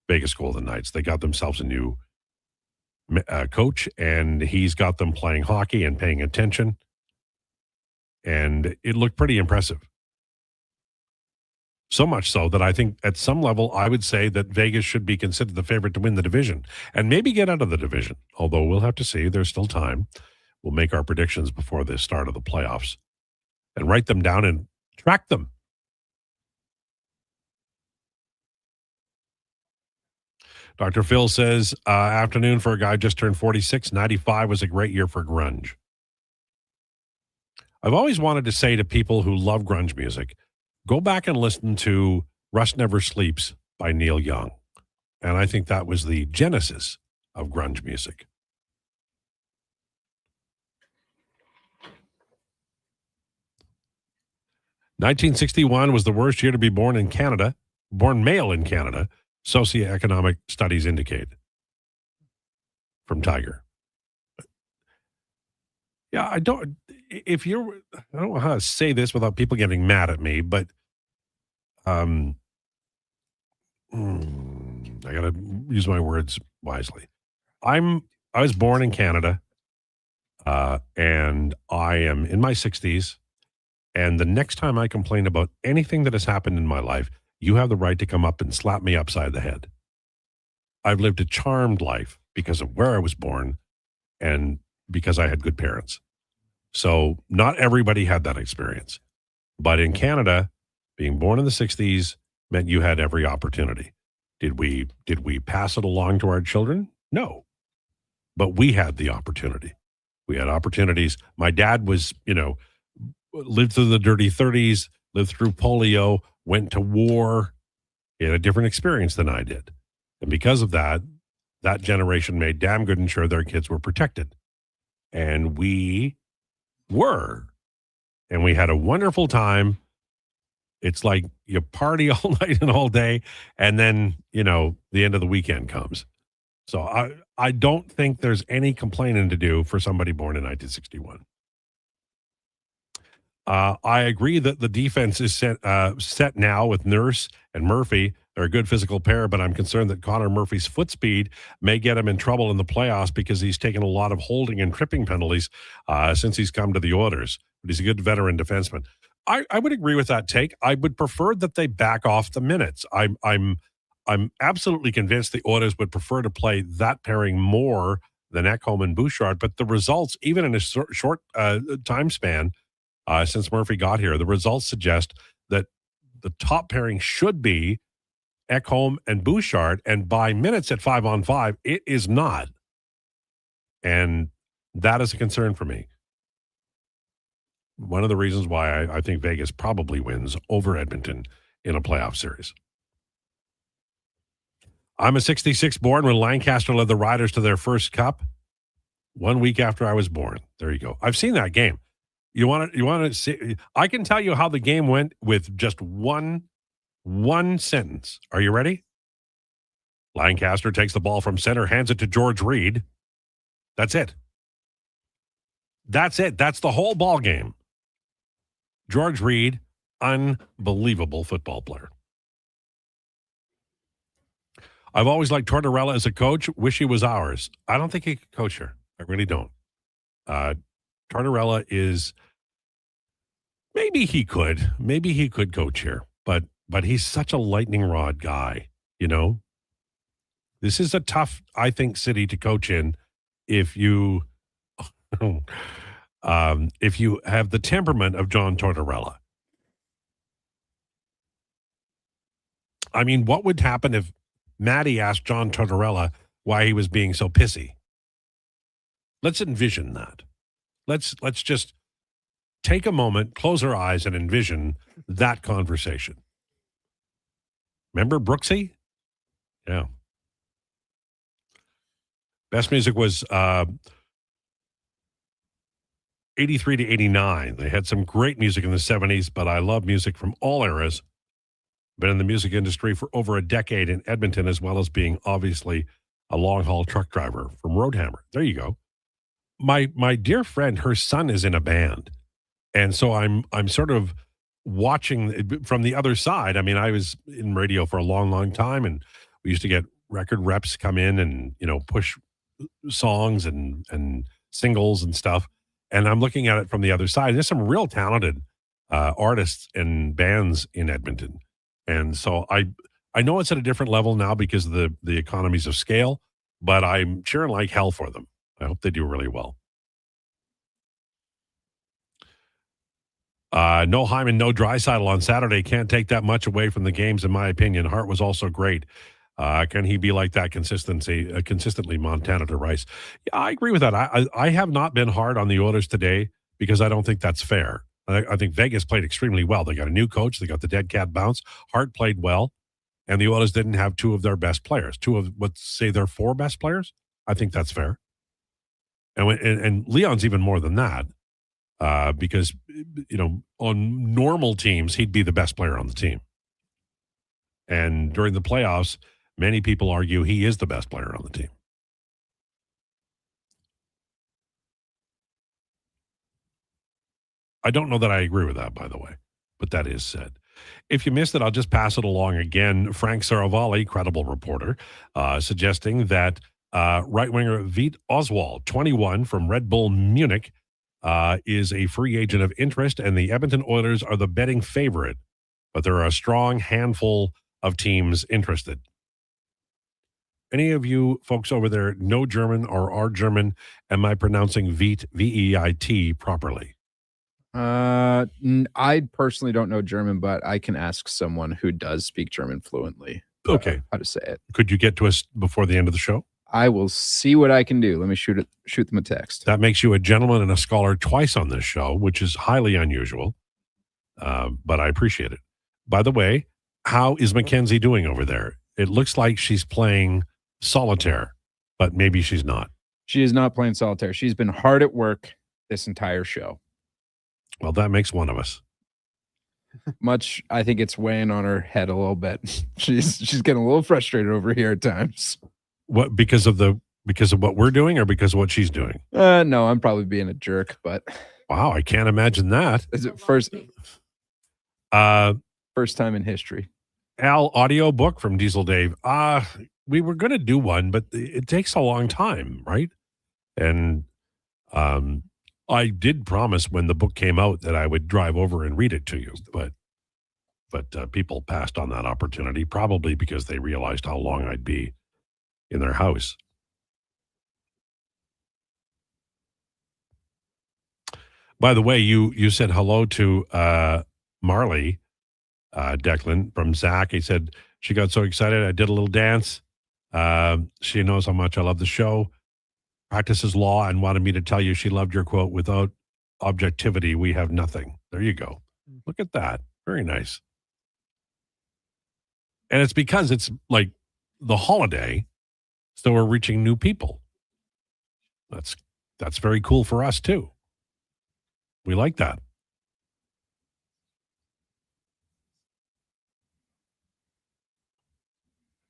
Vegas Golden Knights. They got themselves a new coach, and he's got them playing hockey and paying attention, and it looked pretty impressive. So much so that I think at some level I would say that Vegas should be considered the favorite to win the division and maybe get out of the division, although we'll have to see. There's still time. We'll make our predictions before the start of the playoffs and write them down and track them. Dr. Phil says, afternoon for a guy just turned 46. 95 was a great year for grunge. I've always wanted to say to people who love grunge music, go back and listen to Rust Never Sleeps by Neil Young. And I think that was the genesis of grunge music. "1961 was the worst year to be born in Canada, born male in Canada, socioeconomic studies indicate." From Tiger. Yeah, I don't know how to say this without people getting mad at me, but I got to use my words wisely. I was born in Canada, and I am in my 60s, and the next time I complain about anything that has happened in my life, you have the right to come up and slap me upside the head. I've lived a charmed life because of where I was born and because I had good parents. So not everybody had that experience. But in Canada, being born in the 60s meant you had every opportunity. Did we pass it along to our children? No. But we had the opportunity. We had opportunities. My dad was, lived through the dirty 30s, lived through polio, went to war. He had a different experience than I did. And because of that, that generation made damn good ensure their kids were protected. And we were. And we had a wonderful time. It's like you party all night and all day, and then, the end of the weekend comes. So I don't think there's any complaining to do for somebody born in 1961. I agree that the defense is set now with Nurse and Murphy. They're a good physical pair, but I'm concerned that Connor Murphy's foot speed may get him in trouble in the playoffs because he's taken a lot of holding and tripping penalties since he's come to the Oilers. But he's a good veteran defenseman. I would agree with that take. I would prefer that they back off the minutes. I'm absolutely convinced the Oilers would prefer to play that pairing more than Ekholm and Bouchard. But the results, even in a short time span since Murphy got here, the results suggest that the top pairing should be Ekholm and Bouchard. And by minutes at 5-on-5, it is not. And that is a concern for me. One of the reasons why I think Vegas probably wins over Edmonton in a playoff series. I'm a 66 born when Lancaster led the Riders to their first cup 1 week after I was born. There you go. I've seen that game. You want to see? I can tell you how the game went with just one sentence. Are you ready? Lancaster takes the ball from center, hands it to George Reed. That's it. That's the whole ball game. George Reed, unbelievable football player. I've always liked Tortorella as a coach. Wish he was ours. I don't think he could coach her. I really don't. Tortorella is, maybe he could coach here, but he's such a lightning rod guy, This is a tough, I think, city to coach in if you have the temperament of John Tortorella. I mean, what would happen if Maddie asked John Tortorella why he was being so pissy? Let's envision that. Let's just take a moment, close our eyes, and envision that conversation. Remember Brooksy? Yeah. Best music was 83 to 89. They had some great music in the 70s, but I love music from all eras. Been in the music industry for over a decade in Edmonton, as well as being obviously a long-haul truck driver from Roadhammer. There you go. My dear friend, her son is in a band. And so I'm sort of watching from the other side. I mean, I was in radio for a long, long time, and we used to get record reps come in and, push songs and singles and stuff. And I'm looking at it from the other side. There's some real talented artists and bands in Edmonton. And so I know it's at a different level now because of the economies of scale, but I'm cheering like hell for them. I hope they do really well. No Hyman, no Draisaitl on Saturday. Can't take that much away from the games, in my opinion. Hart was also great. Can he be like that consistently Montana to Rice? Yeah, I agree with that. I have not been hard on the Oilers today because I don't think that's fair. I think Vegas played extremely well. They got a new coach. They got the dead cat bounce. Hart played well, and the Oilers didn't have two of their best players. Two of, let's say, their four best players. I think that's fair. And Leon's even more than that because, on normal teams, he'd be the best player on the team. And during the playoffs, many people argue he is the best player on the team. I don't know that I agree with that, by the way, but that is said. If you missed it, I'll just pass it along again. Frank Saravalli, credible reporter, suggesting that right-winger Veit Oswald, 21 from Red Bull Munich, is a free agent of interest, and the Edmonton Oilers are the betting favorite, but there are a strong handful of teams interested. Any of you folks over there know German or are German? Am I pronouncing Veit, V-E-I-T, properly? I personally don't know German, but I can ask someone who does speak German fluently. Okay. how to say it. Could you get to us before the end of the show? I will see what I can do. Let me shoot them a text. That makes you a gentleman and a scholar twice on this show, which is highly unusual, but I appreciate it. By the way, how is Mackenzie doing over there? It looks like she's playing solitaire, but maybe she's not. She is not playing solitaire. She's been hard at work this entire show. Well, that makes one of us. Much, I think it's weighing on her head a little bit. She's getting a little frustrated over here at times. What because of what we're doing, or because of what she's doing? No, I'm probably being a jerk, but wow, I can't imagine that. Is it first time in history? Al, audio book from Diesel Dave. We were going to do one, but it takes a long time, right? And I did promise when the book came out that I would drive over and read it to you, but people passed on that opportunity, probably because they realized how long I'd be in their house. By the way, you said hello to Marley, Declan, from Zach. He said she got so excited. I did a little dance. She knows how much I love the show. Practices law and wanted me to tell you she loved your quote, "Without objectivity, we have nothing." There you go. Look at that. Very nice. And it's because it's like the holiday, so we're reaching new people. That's very cool for us too. We like that.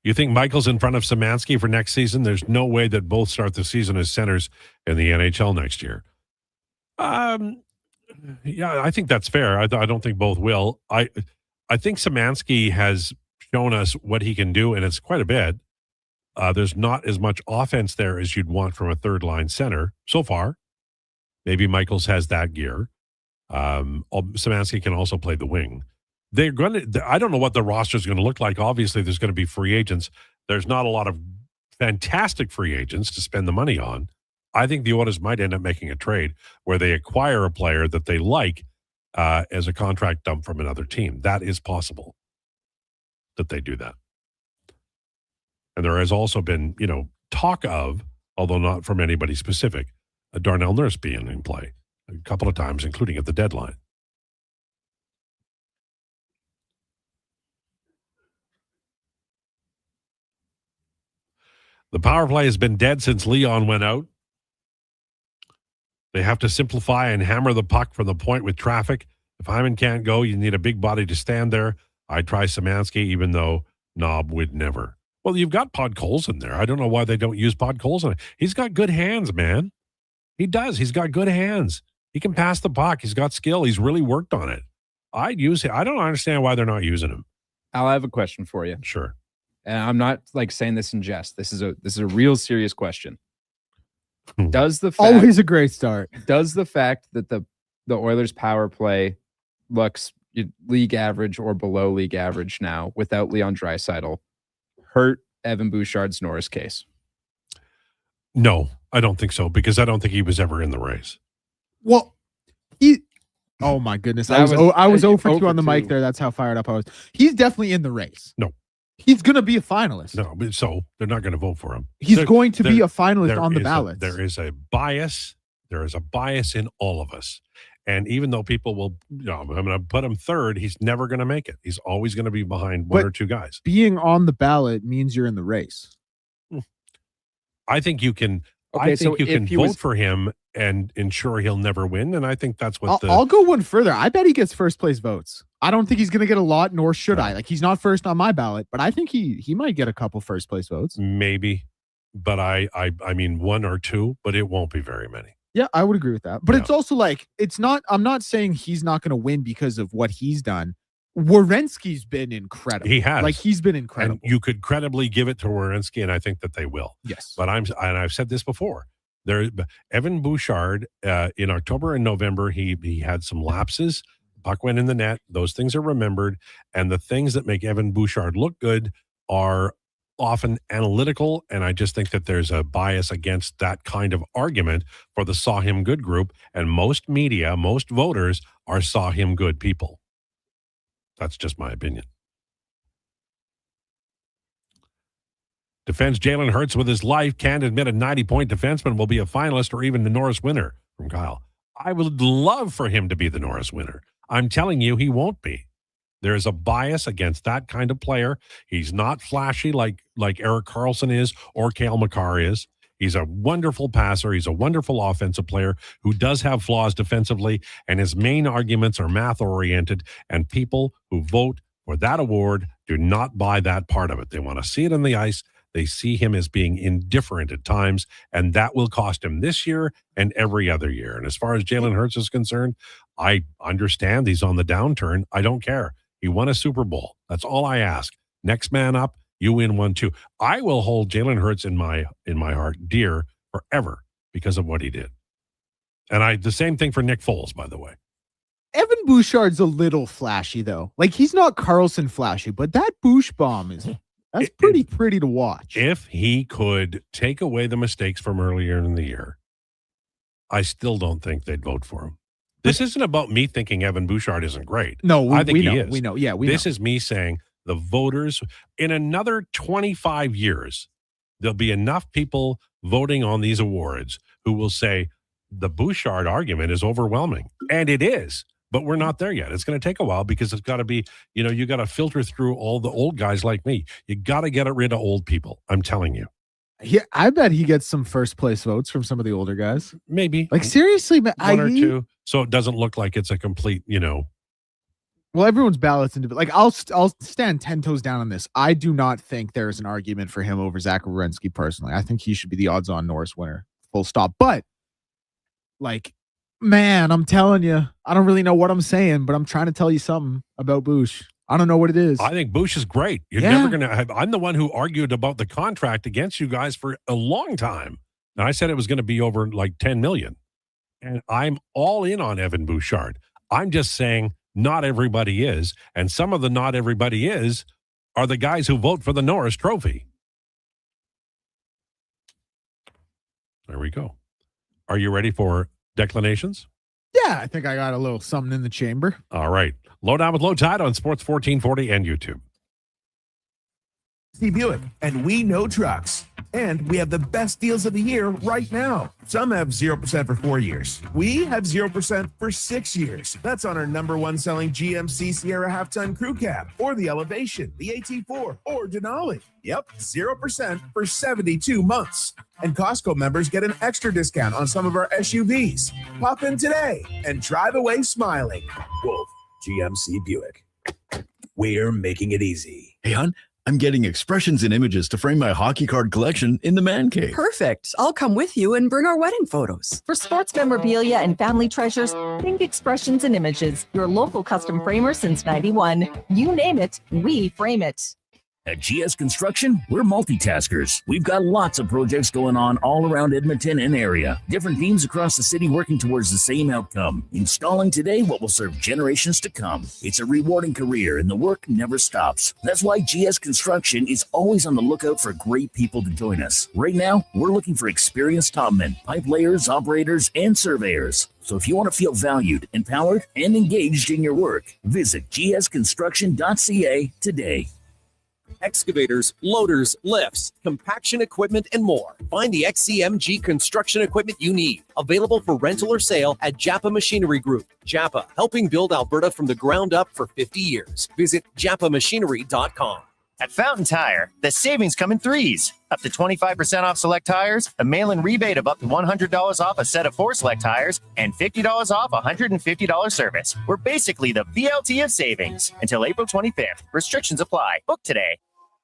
You think Michael's in front of Szymanski for next season? There's no way that both start the season as centers in the NHL next year. Yeah, I think that's fair. I don't think both will. I think Szymanski has shown us what he can do, and it's quite a bit. There's not as much offense there as you'd want from a third-line center so far. Maybe Michaels has that gear. Szymanski can also play the wing. They're going to. I don't know what the roster is going to look like. Obviously, there's going to be free agents. There's not a lot of fantastic free agents to spend the money on. I think the Oilers might end up making a trade where they acquire a player that they like as a contract dump from another team. That is possible that they do that. And there has also been, talk of, although not from anybody specific, a Darnell Nurse being in play a couple of times, including at the deadline. The power play has been dead since Leon went out. They have to simplify and hammer the puck from the point with traffic. If Hyman can't go, you need a big body to stand there. I'd try Szymanski, even though Knob would never. Well, you've got Podkolzin there. I don't know why they don't use Podkolzin. He's got good hands, man. He does. He's got good hands. He can pass the puck. He's got skill. He's really worked on it. I'd use him. I don't understand why they're not using him. Al, I have a question for you. Sure. And I'm not saying this in jest. This is a real serious question. Does the fact, always a great start? Does the fact that the Oilers power play looks league average or below league average now without Leon Draisaitl hurt Evan Bouchard's Norris case? No, I don't think so, because I don't think he was ever in the race. Well, oh my goodness. I was 0 for 2 on the mic there. That's how fired up I was. He's definitely in the race. No. He's going to be a finalist. No, but so they're not going to vote for him. He's going to be a finalist on the ballot. There is a bias. There is a bias in all of us. And even though people will, I'm going to put him third, he's never going to make it. He's always going to be behind one or two guys. Being on the ballot means you're in the race. I think you can. Okay, I think so you can vote for him and ensure he'll never win. And I think that's what I'll go one further. I bet he gets first place votes. I don't think he's going to get a lot, nor should I. Like, he's not first on my ballot, but I think he might get a couple first place votes. Maybe, but I mean 1 or 2, but it won't be very many. Yeah, I would agree with that. But it's also like, I'm not saying he's not going to win because of what he's done. Werenski's been incredible. He has. Like, he's been incredible. And you could credibly give it to Werenski, and I think that they will. Yes. But I've said this before. Evan Bouchard, in October and November, he had some lapses. Puck went in the net. Those things are remembered. And the things that make Evan Bouchard look good are often analytical. And I just think that there's a bias against that kind of argument for the Saw Him Good group. And most media, most voters are Saw Him Good people. That's just my opinion. defends Jalen Hurts with his life. Can't admit a 90-point defenseman will be a finalist or even the Norris winner, from Kyle. I would love for him to be the Norris winner. I'm telling you, he won't be. There is a bias against that kind of player. He's not flashy like Erik Karlsson is or Cale Makar is. He's a wonderful passer. He's a wonderful offensive player who does have flaws defensively, and his main arguments are math-oriented, and people who vote for that award do not buy that part of it. They want to see it on the ice. They see him as being indifferent at times, and that will cost him this year and every other year. And as far as Jalen Hurts is concerned, I understand he's on the downturn. I don't care. He won a Super Bowl. That's all I ask. Next man up, you win one too. I will hold Jalen Hurts in my heart dear forever because of what he did. And the same thing for Nick Foles, by the way. Evan Bouchard's a little flashy though. Like he's not Carlson flashy, but that Bouch bomb that's pretty to watch. If he could take away the mistakes from earlier in the year, I still don't think they'd vote for him. This isn't about me thinking Evan Bouchard isn't great. No, I think we know. he is. We know. Yeah, This is me saying the voters, in another 25 years, there'll be enough people voting on these awards who will say the Bouchard argument is overwhelming. And it is, but we're not there yet. It's going to take a while because it's got to be, you got to filter through all the old guys like me. You got to get rid of old people. I'm telling you. Yeah, I bet he gets some first place votes from some of the older guys. Maybe. Like seriously, man, one or two. So it doesn't look like it's a complete, Well, everyone's ballots into like I'll stand 10 toes down on this. I do not think there's an argument for him over Zach Werenski personally. I think he should be the odds-on Norris winner. Full stop. But like, man, I'm telling you, I don't really know what I'm saying, but I'm trying to tell you something about Bouch. I don't know what it is. I think Bouch is great. You're never going to have. I'm the one who argued about the contract against you guys for a long time. And I said it was going to be over like 10 million. And I'm all in on Evan Bouchard. I'm just saying not everybody is. And some of the not everybody is are the guys who vote for the Norris Trophy. There we go. Are you ready for declinations? Yeah, I think I got a little something in the chamber. All right. Lowdown with Lowetide on Sports 1440 and YouTube. Buick, and we know trucks. And we have the best deals of the year right now. Some have 0% for 4 years. We have 0% for 6 years. That's on our #1 selling GMC Sierra half-ton crew cab, or the Elevation, the AT4, or Denali. Yep, 0% for 72 months. And Costco members get an extra discount on some of our SUVs. Pop in today and drive away smiling. Wolf, GMC Buick. We're making it easy. Hey, hon, I'm getting expressions and images to frame my hockey card collection in the man cave. Perfect. I'll come with you and bring our wedding photos. For sports memorabilia and family treasures, think Expressions and Images, your local custom framer since 91. You name it, we frame it. At GS Construction, we're multitaskers. We've got lots of projects going on all around Edmonton and area. Different teams across the city working towards the same outcome. Installing today what will serve generations to come. It's a rewarding career and the work never stops. That's why GS Construction is always on the lookout for great people to join us. Right now, we're looking for experienced topmen, pipe layers, operators, and surveyors. So if you want to feel valued, empowered, and engaged in your work, visit gsconstruction.ca today. Excavators, loaders, lifts, compaction equipment, and more. Find the XCMG construction equipment you need. Available for rental or sale at Japa Machinery Group. Japa, helping build Alberta from the ground up for 50 years. Visit japamachinery.com. At Fountain Tire, the savings come in threes. Up to 25% off select tires, a mail-in rebate of up to $100 off a set of 4 select tires, and $50 off a $150 service. We're basically the BLT of savings. Until April 25th. Restrictions apply. Book today.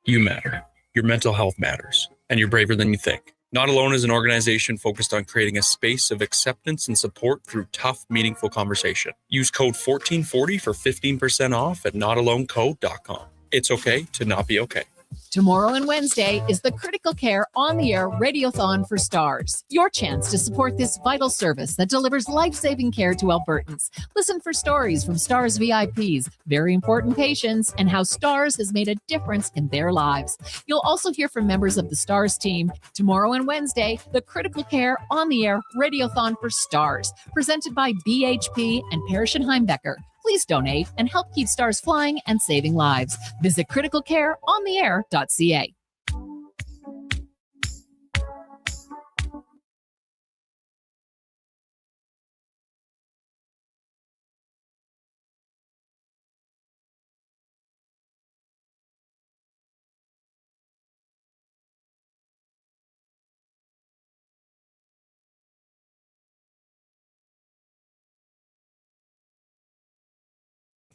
You matter. Your mental health matters. And you're braver than you think. Not Alone is an organization focused on creating a space of acceptance and support through tough, meaningful conversation. Use code 1440 for 15% off at notalonecode.com. It's okay to not be okay. Tomorrow and Wednesday is the Critical Care On the Air Radiothon for Stars. Your chance to support this vital service that delivers life-saving care to Albertans. Listen for stories from Stars VIPs, very important patients, and how Stars has made a difference in their lives. You'll also hear from members of the Stars team. Tomorrow and Wednesday, the Critical Care On the Air Radiothon for Stars, presented by BHP and Parrish and Heimbecker. Please donate and help keep stars flying and saving lives. Visit criticalcareontheair.ca.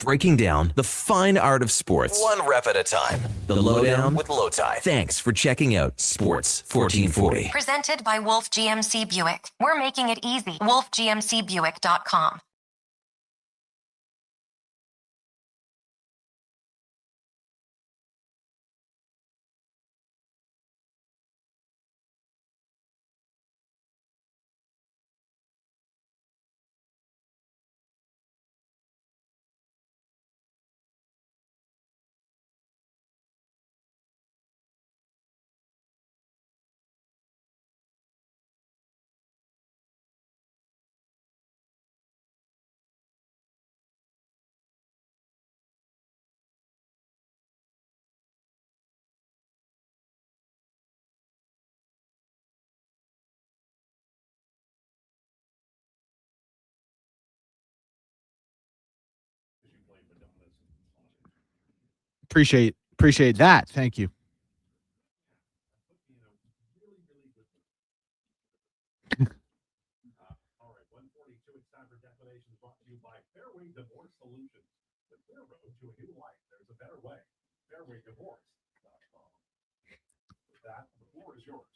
breaking down the fine art of sports, one rep at a time. The Lowdown with Lowetide. Thanks for checking out Sports 1440. Presented by Wolf GMC Buick. We're making it easy. WolfGMCBuick.com. Appreciate that. Thank you.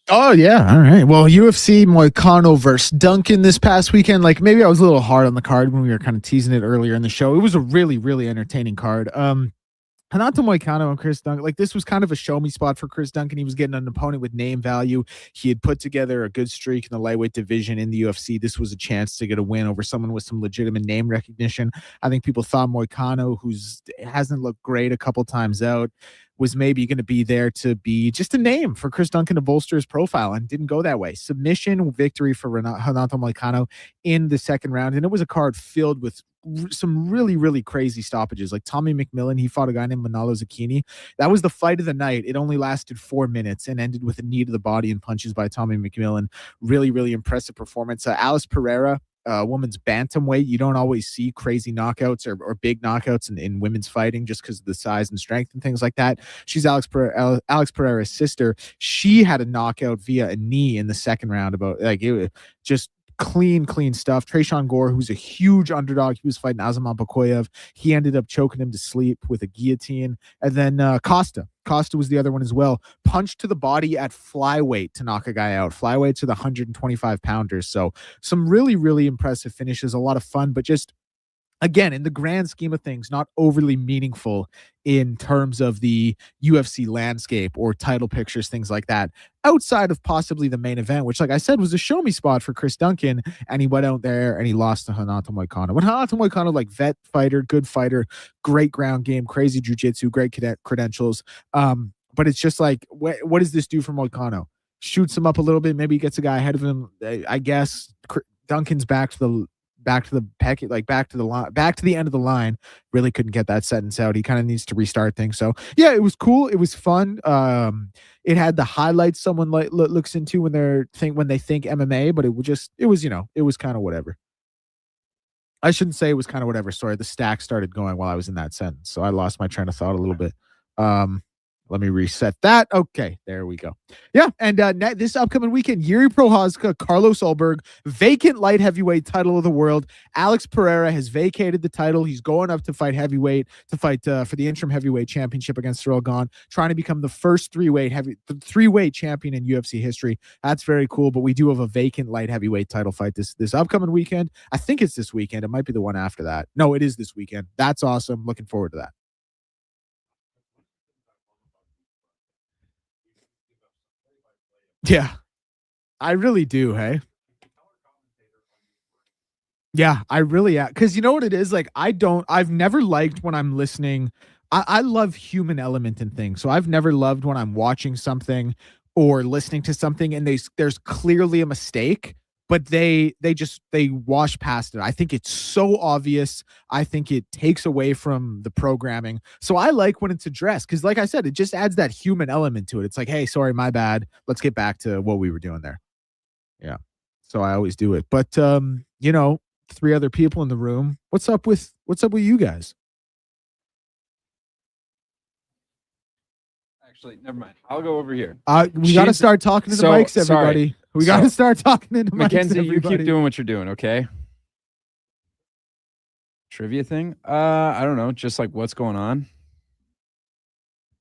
Oh yeah, all right. Well, UFC Moicano versus Duncan this past weekend. Like maybe I was a little hard on the card when we were kind of teasing it earlier in the show. It was a really, really entertaining card. Renato Moicano and Chris Duncan, like this was kind of a show me spot for Chris Duncan. He was getting an opponent with name value. He had put together a good streak in the lightweight division in the UFC. This was a chance to get a win over someone with some legitimate name recognition. I think people thought Moicano, who's hasn't looked great a couple times out, was maybe going to be there to be just a name for Chris Duncan to bolster his profile, and didn't go that way. Submission victory for Renato Moicano in the second round, and it was a card filled with some really, really crazy stoppages. Like Tommy McMillan, he fought a guy named Manolo Zucchini. That was the fight of the night. It only lasted 4 minutes and ended with a knee to the body and punches by Tommy McMillan. Really, really impressive performance. Alice Pereira, woman's bantamweight. You don't always see crazy knockouts or big knockouts in women's fighting just because of the size and strength and things like that. She's Alex Pereira's sister. She had a knockout via a knee in the second round. About like it was just clean stuff. Trayshawn Gore, who's a huge underdog, he was fighting Azamat Bakoyev. He ended up choking him to sleep with a guillotine. And then Costa was the other one as well. Punched to the body at flyweight to knock a guy out. Flyweight to the 125 pounders. So some really, really impressive finishes. A lot of fun, but just again, in the grand scheme of things, not overly meaningful in terms of the UFC landscape or title pictures, things like that, outside of possibly the main event, which, like I said, was a show me spot for Chris Duncan, and he went out there and he lost to Renato Moicano. When Renato Moicano, like vet fighter, good fighter, great ground game, crazy jiu-jitsu, great credentials. But it's just like, what does this do for Moicano? Shoots him up a little bit, maybe he gets a guy ahead of him. I guess Duncan's back to the packet, like back to the end of the line. Really couldn't get that sentence out. He kind of needs to restart things. So yeah, it was cool. It was fun. It had the highlights someone looks into when they think MMA, but it was kind of whatever. I shouldn't say it was kind of whatever. Sorry, the stack started going while I was in that sentence, so I lost my train of thought a little bit. Let me reset that. Okay, there we go. Yeah, and this upcoming weekend, Yuri Prochazka, Carlos Ulberg, vacant light heavyweight title of the world. Alex Pereira has vacated the title. He's going up to fight heavyweight, for the interim heavyweight championship against Cyril Gane, trying to become the first three-weight champion in UFC history. That's very cool, but we do have a vacant light heavyweight title fight this upcoming weekend. I think it's this weekend. It might be the one after that. No, it is this weekend. That's awesome. Looking forward to that. Yeah, I really do. Hey, yeah, I really, because you know what it is? Like, I've never liked when I'm listening. I love human element in things. So I've never loved when I'm watching something or listening to something and there's clearly a mistake, but they wash past it. I think it's so obvious. I think it takes away from the programming. So I like when it's addressed because, like I said, it just adds that human element to it. It's like, hey, sorry, my bad. Let's get back to what we were doing there. Yeah. So I always do it. But three other people in the room. What's up with you guys? Actually, never mind. I'll go over here. We got to start talking to the mics, everybody. Sorry. We got to start talking into Mackenzie, mics, you keep doing what you're doing, okay? Trivia thing? I don't know. Just like what's going on.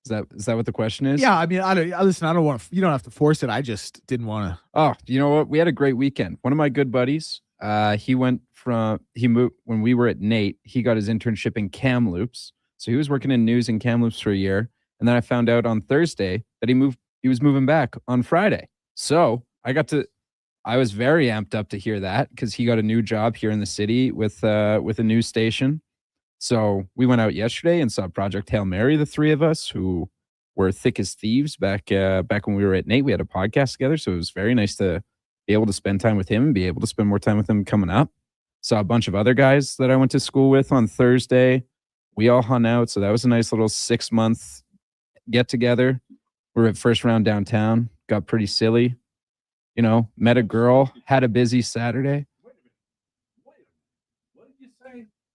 Is that what the question is? Yeah, I mean, listen. I don't want to. You don't have to force it. I just didn't want to. Oh, you know what? We had a great weekend. One of my good buddies, he moved when we were at Nate. He got his internship in Kamloops, so he was working in news in Kamloops for a year. And then I found out on Thursday that he was moving back on Friday. So I was very amped up to hear that because he got a new job here in the city with a news station. So we went out yesterday and saw Project Hail Mary, the three of us who were thick as thieves back when we were at Nate. We had a podcast together, so it was very nice to be able to spend time with him and be able to spend more time with him coming up. Saw a bunch of other guys that I went to school with on Thursday. We all hung out, so that was a nice little 6-month get together. We were at first round downtown, got pretty silly. You know, met a girl, had a busy Saturday.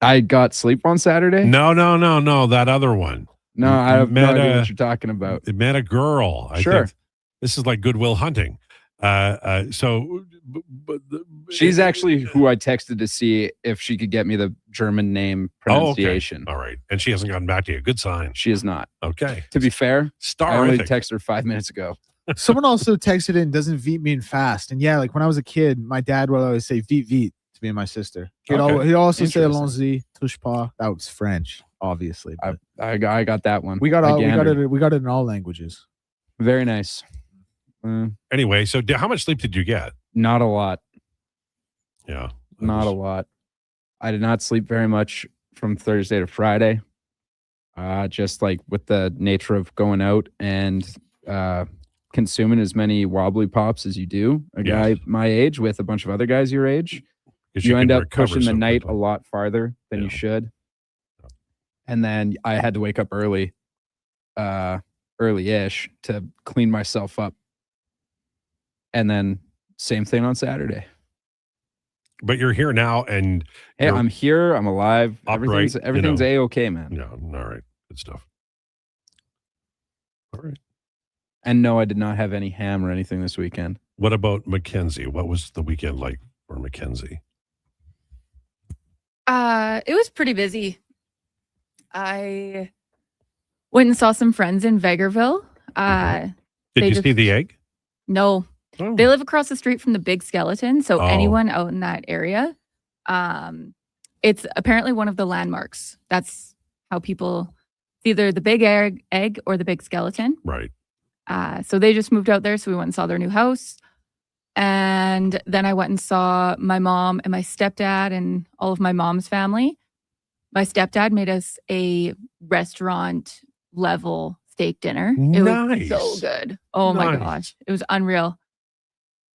I got sleep on Saturday? No, that other one. No, I have no idea what you're talking about. It met a girl. Sure. This is like Goodwill Hunting. She's actually who I texted to see if she could get me the German name pronunciation. All right. And she hasn't gotten back to you. Good sign. She is not. Okay. To be fair, I only Star-ific. texted her 5 minutes ago. Someone also texted in, doesn't Vite mean fast? And yeah, like when I was a kid, my dad would always say Vite Vite to me and my sister. He'd also say allons-y, touche pas. That was French, obviously. I got that one. We got it in all languages. Very nice. Anyway, so how much sleep did you get? Not a lot. Yeah. Not a lot. I did not sleep very much from Thursday to Friday. Just like with the nature of going out and consuming as many wobbly pops as you do. A guy my age with a bunch of other guys your age, you end up pushing the night a lot farther than you should. And then I had to wake up early, early-ish to clean myself up. And then same thing on Saturday. But you're here now, and hey, I'm here. I'm alive. Upright, Everything's a-okay, man. Yeah, all right. Good stuff. All right. And no, I did not have any ham or anything this weekend. What about Mackenzie? What was the weekend like for Mackenzie? It was pretty busy. I went and saw some friends in Vegreville. Did you see the egg? No. Oh. They live across the street from the Big Skeleton. So Oh. anyone out in that area, it's apparently one of the landmarks. That's how people, it's either the Big Egg or the Big Skeleton. Right. So they just moved out there. So we went and saw their new house. And then I went and saw my mom and my stepdad and all of my mom's family. My stepdad made us a restaurant level steak dinner. It was so good. Oh my gosh. It was unreal.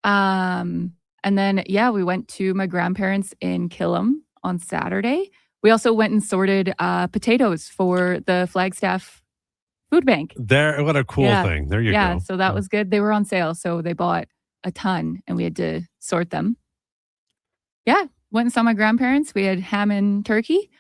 And then, we went to my grandparents in Killam on Saturday. We also went and sorted potatoes for the Flagstaff food bank. What a cool thing. There you go. Yeah, so that was good. They were on sale, so they bought a ton and we had to sort them. Yeah, went and saw my grandparents. We had ham and turkey.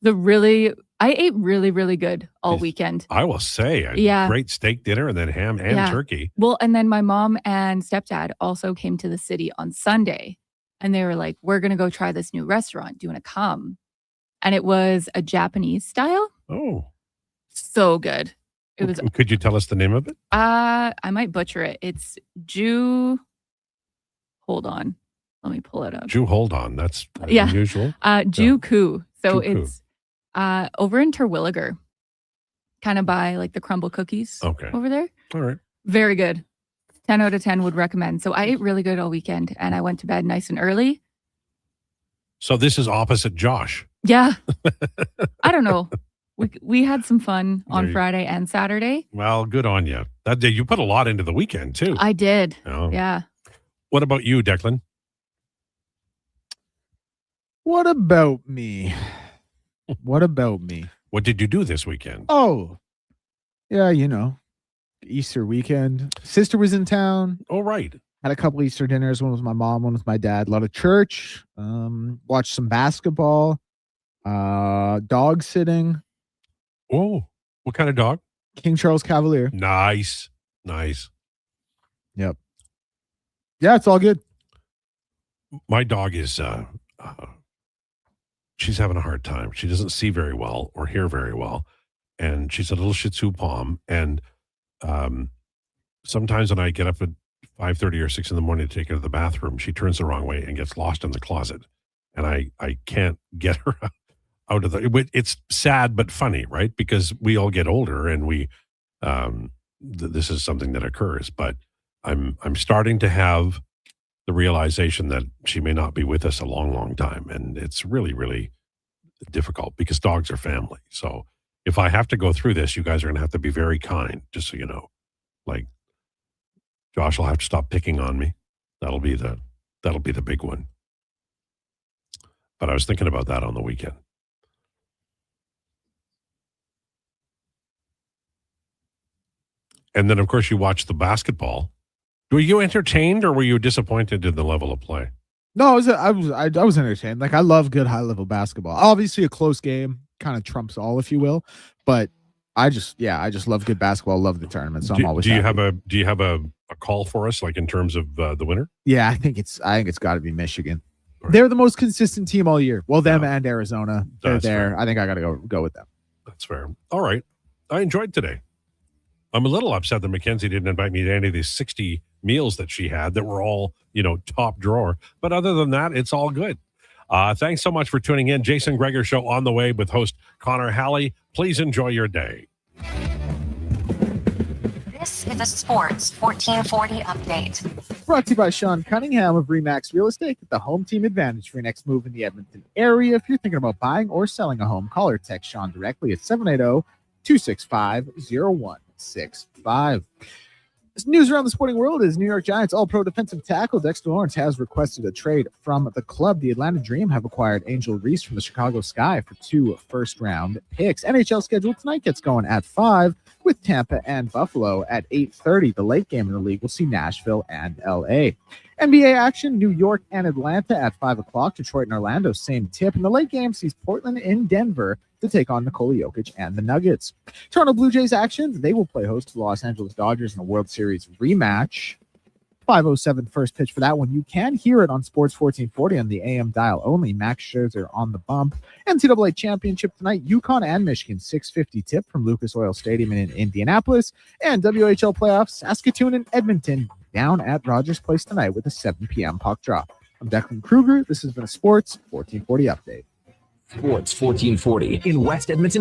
I ate really, really good all weekend. I will say, a great steak dinner and then ham and turkey. Well, and then my mom and stepdad also came to the city on Sunday and they were like, we're going to go try this new restaurant. Do you want to come? And it was a Japanese style. Oh. So good. It was. Could you tell us the name of it? I might butcher it. It's hold on. Let me pull it up. Hold on. That's unusual. Ju-ku. So Ju-ku. it's over in Terwilliger, kind of by like the crumble cookies over there. All right. Very good. 10 out of 10 would recommend. So I ate really good all weekend and I went to bed nice and early. So this is opposite Josh. Yeah. I don't know. We had some fun on Friday and Saturday. Well, good on you. That day you put a lot into the weekend too. I did. Oh. Yeah. What about you, Declan? What about me? What about me? What did you do this weekend? Oh, yeah, Easter weekend. Sister was in town. Oh, right. Had a couple Easter dinners. One with my mom, one with my dad. A lot of church. Watched some basketball. Dog sitting. Oh, what kind of dog? King Charles Cavalier. Nice. Yep. Yeah, it's all good. My dog is she's having a hard time. She doesn't see very well or hear very well. And she's a little Shih Tzu Pom. And sometimes when I get up at 5:30 or 6 in the morning to take her to the bathroom, she turns the wrong way and gets lost in the closet. And I can't get her out of the. It's sad but funny, right? Because we all get older, and we this is something that occurs. But I'm starting to have the realization that she may not be with us a long, long time, and it's really, really difficult because dogs are family. So if I have to go through this, you guys are going to have to be very kind, just so you know. Like, Josh will have to stop picking on me. That'll be the big one. But I was thinking about that on the weekend. And then, of course, you watched the basketball. Were you entertained, or were you disappointed in the level of play? No, I was entertained. Like, I love good high level basketball. Obviously, a close game kind of trumps all, if you will. But I just love good basketball. Love the tournament. So I'm always. Do you have a call for us, like in terms of the winner? Yeah, I think it's got to be Michigan. Right. They're the most consistent team all year. Well, them and Arizona. They're there. Fair. I think I got to go with them. That's fair. All right. I enjoyed today. I'm a little upset that Mackenzie didn't invite me to any of these 60 meals that she had that were all, top drawer. But other than that, it's all good. Thanks so much for tuning in. Jason Krueger Show on the way with host Connor Halley. Please enjoy your day. This is a Sports 1440 update. Brought to you by Sean Cunningham of Remax Real Estate. Get the home team advantage for your next move in the Edmonton area. If you're thinking about buying or selling a home, call or text Sean directly at 780-265-0165. This news around the sporting world is New York Giants All-Pro defensive tackle Dexter Lawrence has requested a trade from the club. The Atlanta Dream have acquired Angel Reese from the Chicago Sky for 2 first-round picks. NHL schedule tonight gets going at 5 with Tampa and Buffalo at 8:30. The late game in the league will see Nashville and LA. NBA action, New York and Atlanta at 5 o'clock. Detroit and Orlando, same tip. And the late game sees Portland in Denver to take on Nikola Jokic and the Nuggets. Toronto Blue Jays action, they will play host to the Los Angeles Dodgers in a World Series rematch. 5:07 first pitch for that one. You can hear it on Sports 1440 on the AM dial only. Max Scherzer on the bump. NCAA championship tonight, UConn and Michigan, 6:50 tip from Lucas Oil Stadium in Indianapolis. And WHL playoffs, Saskatoon and Edmonton down at Rogers Place tonight with a 7 p.m. puck drop. I'm Declan Krueger. This has been a Sports 1440 update. Sports 1440 in West Edmonton.